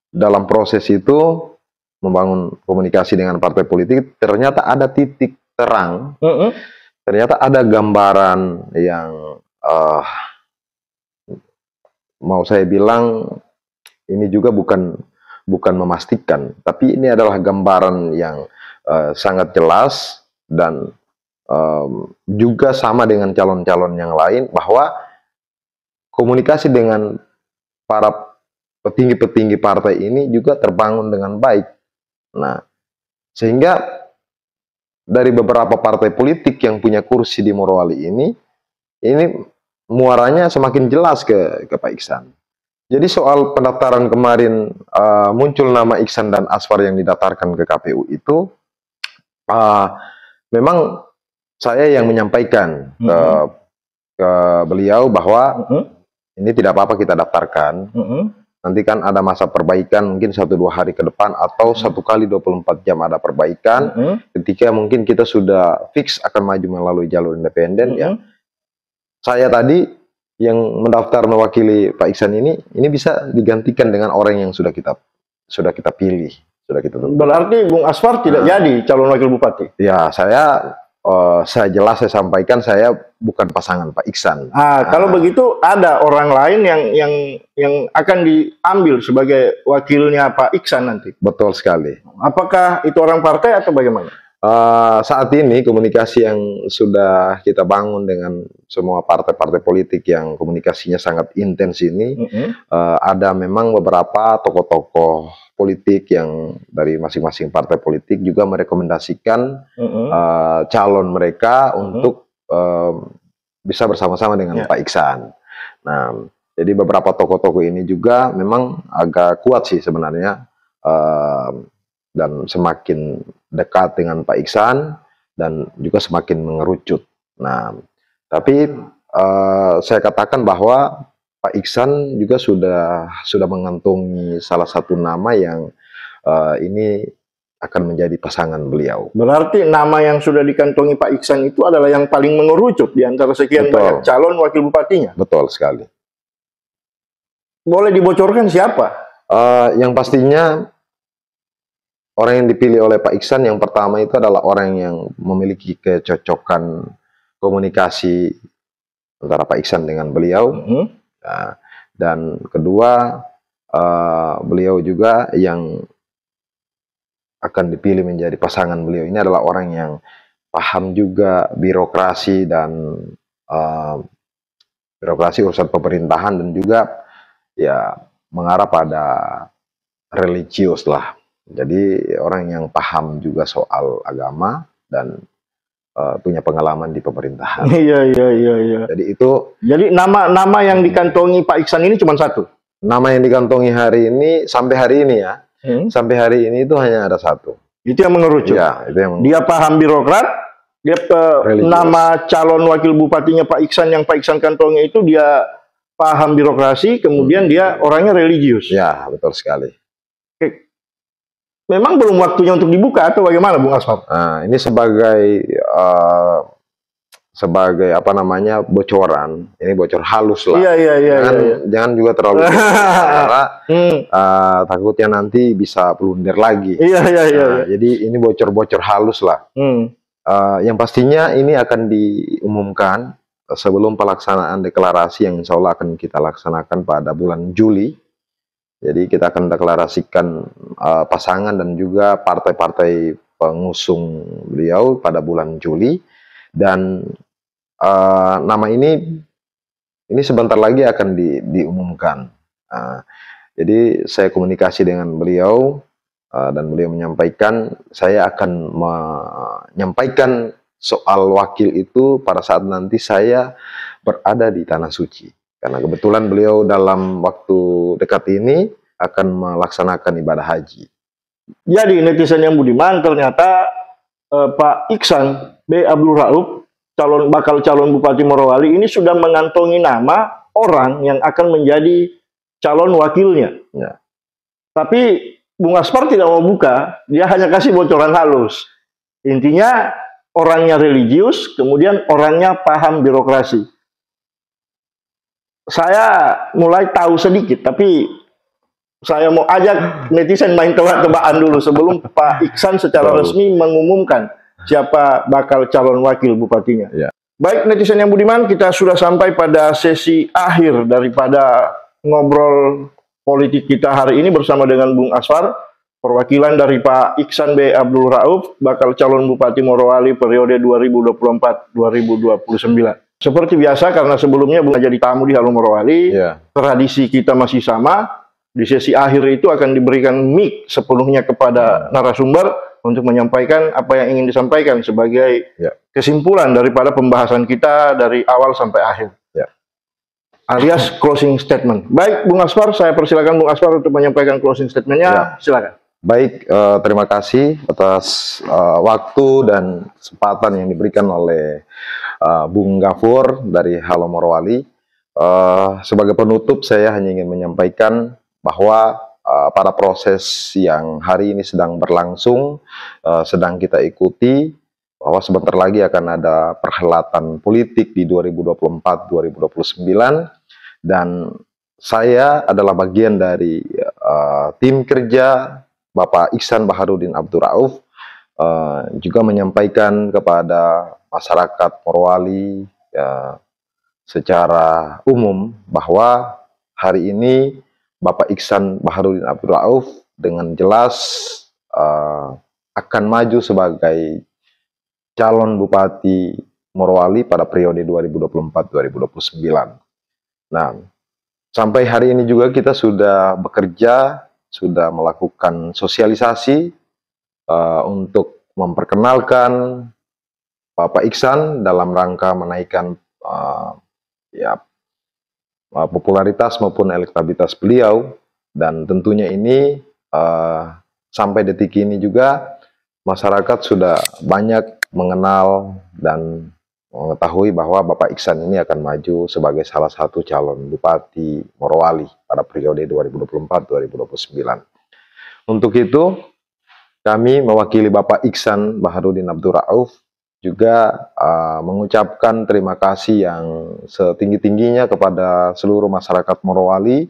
dalam proses itu membangun komunikasi dengan partai politik, ternyata ada titik terang, ternyata ada gambaran yang mau saya bilang ini juga bukan memastikan, tapi ini adalah gambaran yang sangat jelas dan juga sama dengan calon-calon yang lain, bahwa komunikasi dengan para petinggi-petinggi partai ini juga terbangun dengan baik. Nah, sehingga dari beberapa partai politik yang punya kursi di Morowali ini muaranya semakin jelas ke Pak Iksan. Jadi soal pendaftaran kemarin muncul nama Iksan dan Asfar yang didaftarkan ke KPU itu, memang saya yang menyampaikan ke beliau bahwa ini tidak apa-apa kita daftarkan. Nanti kan ada masa perbaikan mungkin 1-2 hari ke depan, atau 1 kali 24 jam ada perbaikan. Ketika mungkin kita sudah fix akan maju melalui jalur independen, ya saya tadi yang mendaftar mewakili Pak Iksan ini bisa digantikan dengan orang yang sudah kita pilih, sudah kita tentukan. Berarti Bung Asfar tidak jadi calon wakil bupati? Ya, saya jelas saya sampaikan saya bukan pasangan Pak Iksan. Kalau begitu ada orang lain yang akan diambil sebagai wakilnya Pak Iksan nanti? Betul sekali. Apakah itu orang partai atau bagaimana? Saat ini komunikasi yang sudah kita bangun dengan semua partai-partai politik yang komunikasinya sangat intens ini, ada memang beberapa tokoh-tokoh politik yang dari masing-masing partai politik juga merekomendasikan calon mereka untuk bisa bersama-sama dengan Pak Iksan. Nah, jadi beberapa tokoh-tokoh ini juga memang agak kuat sih sebenarnya dan semakin dekat dengan Pak Iksan dan juga semakin mengerucut. Nah, tapi saya katakan bahwa Pak Iksan juga sudah mengantongi salah satu nama yang ini akan menjadi pasangan beliau. Berarti nama yang sudah dikantongi Pak Iksan itu adalah yang paling mengerucut di antara sekian banyak calon wakil bupatinya. Betul sekali. Boleh dibocorkan siapa? Yang pastinya orang yang dipilih oleh Pak Iksan yang pertama itu adalah orang yang memiliki kecocokan komunikasi antara Pak Iksan dengan beliau. Nah, dan kedua, beliau juga yang akan dipilih menjadi pasangan beliau ini adalah orang yang paham juga birokrasi dan birokrasi urusan pemerintahan dan juga ya mengarah pada religius lah. Jadi orang yang paham juga soal agama dan punya pengalaman di pemerintahan. Iya. Jadi nama yang dikantongi Pak Iksan ini cuma satu. Nama yang dikantongi hari ini sampai hari ini ya. Sampai hari ini itu hanya ada satu. Itu yang mengerucut. Ya, itu yang dia paham birokrat. Dia nama calon wakil bupatinya Pak Iksan yang Pak Iksan kantongi itu dia paham birokrasi, kemudian dia orangnya religius. Ya, betul sekali. Memang belum waktunya untuk dibuka atau bagaimana, Bung Asfar? Nah, ini sebagai apa namanya bocoran. Ini bocor halus lah. Jangan juga terlalu karena takutnya nanti bisa blunder lagi. Jadi ini bocor-bocor halus lah. Yang pastinya ini akan diumumkan sebelum pelaksanaan deklarasi yang insya Allah akan kita laksanakan pada bulan Juli. Jadi kita akan deklarasikan pasangan dan juga partai-partai pengusung beliau pada bulan Juli. Dan nama ini sebentar lagi akan diumumkan. Jadi saya komunikasi dengan beliau dan beliau menyampaikan saya akan menyampaikan soal wakil itu pada saat nanti saya berada di Tanah Suci. Karena kebetulan beliau dalam waktu dekat ini akan melaksanakan ibadah haji. Jadi netizen yang budiman, ternyata Pak Iksan B. Abdul Rauf, bakal calon Bupati Morowali ini sudah mengantongi nama orang yang akan menjadi calon wakilnya. Ya. Tapi Bung Aspar tidak mau buka, dia hanya kasih bocoran halus. Intinya orangnya religius, kemudian orangnya paham birokrasi. Saya mulai tahu sedikit, tapi saya mau ajak netizen main tebak-tebakan dulu sebelum Pak Iksan secara resmi mengumumkan siapa bakal calon wakil bupatinya. Ya. Baik netizen yang budiman, kita sudah sampai pada sesi akhir daripada ngobrol politik kita hari ini bersama dengan Bung Asfar, perwakilan dari Pak Iksan B. Abdul Rauf, bakal calon Bupati Morowali periode 2024-2029. Seperti biasa, karena sebelumnya Bung jadi tamu di Halo Morowali, tradisi kita masih sama. Di sesi akhir itu akan diberikan mic sepenuhnya kepada narasumber untuk menyampaikan apa yang ingin disampaikan sebagai kesimpulan daripada pembahasan kita dari awal sampai akhir. Alias closing statement. Baik, Bung Asfar, saya persilakan Bung Asfar untuk menyampaikan closing statementnya. Silakan. Baik, terima kasih atas waktu dan kesempatan yang diberikan oleh Bung Gafur dari Halo Morowali. Sebagai penutup, saya hanya ingin menyampaikan bahwa pada proses yang hari ini sedang berlangsung, sedang kita ikuti, bahwa sebentar lagi akan ada perhelatan politik di 2024-2029, dan saya adalah bagian dari tim kerja Bapak Iksan Baharudin Abdul Rauf, juga menyampaikan kepada masyarakat Morowali secara umum bahwa hari ini Bapak Iksan Baharudin Abdul Rauf dengan jelas akan maju sebagai calon Bupati Morowali pada periode 2024-2029. Nah, sampai hari ini juga kita sudah bekerja, sudah melakukan sosialisasi untuk memperkenalkan Bapak Iksan dalam rangka menaikkan popularitas maupun elektabilitas beliau, dan tentunya ini sampai detik ini juga masyarakat sudah banyak mengenal dan mengetahui bahwa Bapak Iksan ini akan maju sebagai salah satu calon Bupati Morowali pada periode 2024-2029. Untuk itu, kami mewakili Bapak Iksan Baharudin Abdul Rauf juga mengucapkan terima kasih yang setinggi-tingginya kepada seluruh masyarakat Morowali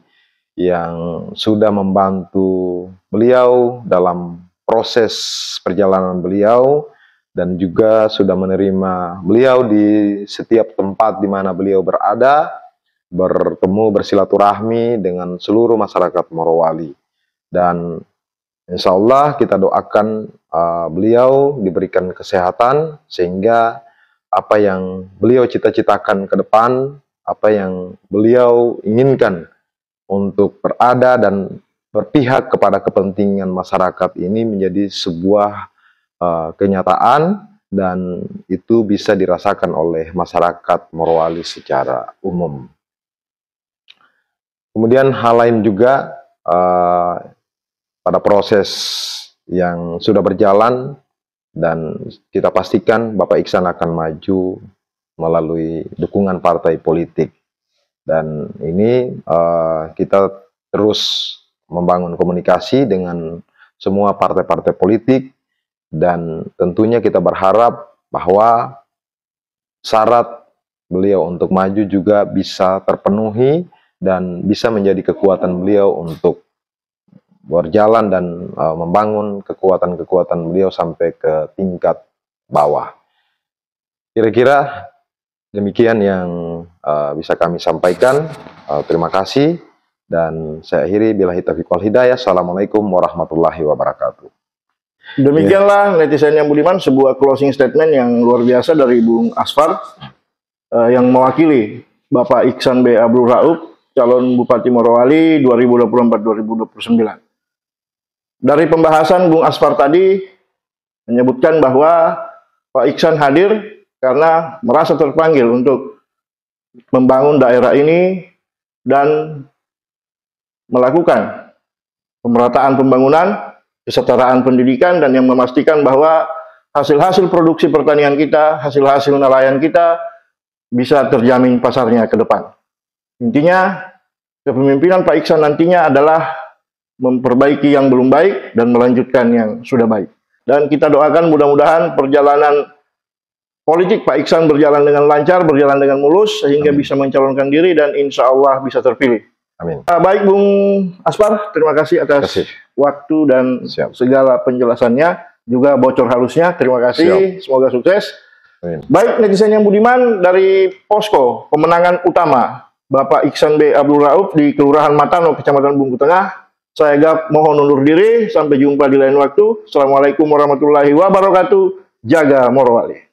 yang sudah membantu beliau dalam proses perjalanan beliau dan juga sudah menerima beliau di setiap tempat di mana beliau berada, bertemu bersilaturahmi dengan seluruh masyarakat Morowali. Dan insya Allah kita doakan beliau diberikan kesehatan sehingga apa yang beliau cita-citakan ke depan, apa yang beliau inginkan untuk berada dan berpihak kepada kepentingan masyarakat ini menjadi sebuah kenyataan dan itu bisa dirasakan oleh masyarakat Morowali secara umum. Kemudian hal lain juga pada proses yang sudah berjalan dan kita pastikan Bapak Iksan akan maju melalui dukungan partai politik. Dan ini kita terus membangun komunikasi dengan semua partai-partai politik dan tentunya kita berharap bahwa syarat beliau untuk maju juga bisa terpenuhi dan bisa menjadi kekuatan beliau untuk berjalan dan membangun kekuatan-kekuatan beliau sampai ke tingkat bawah. Kira-kira demikian yang bisa kami sampaikan. Terima kasih dan saya akhiri billahi taufiq wal hidayah. Assalamualaikum warahmatullahi wabarakatuh. Demikianlah netizen yang budiman, sebuah closing statement yang luar biasa dari Bung Asfar yang mewakili Bapak Iksan B. Abdul Rauf, calon Bupati Morowali 2024-2029. Dari pembahasan Bung Asfar tadi menyebutkan bahwa Pak Iksan hadir karena merasa terpanggil untuk membangun daerah ini dan melakukan pemerataan pembangunan, kesetaraan pendidikan, dan yang memastikan bahwa hasil-hasil produksi pertanian kita, hasil-hasil nelayan kita bisa terjamin pasarnya ke depan. Intinya, kepemimpinan Pak Iksan nantinya adalah memperbaiki yang belum baik dan melanjutkan yang sudah baik. Dan kita doakan mudah-mudahan perjalanan politik Pak Iksan berjalan dengan lancar, berjalan dengan mulus, sehingga bisa mencalonkan diri dan insya Allah bisa terpilih. Amin. Baik Bung Asfar, terima kasih atas waktu dan segala penjelasannya, juga bocor halusnya. Terima kasih, semoga sukses. Amin. Baik netizen yang budiman, dari posko pemenangan utama Bapak Iksan B. Abdul Rauf di Kelurahan Matano, Kecamatan Bungku Tengah, saya Gap mohon undur diri. Sampai jumpa di lain waktu. Assalamualaikum warahmatullahi wabarakatuh. Jaga Morowali.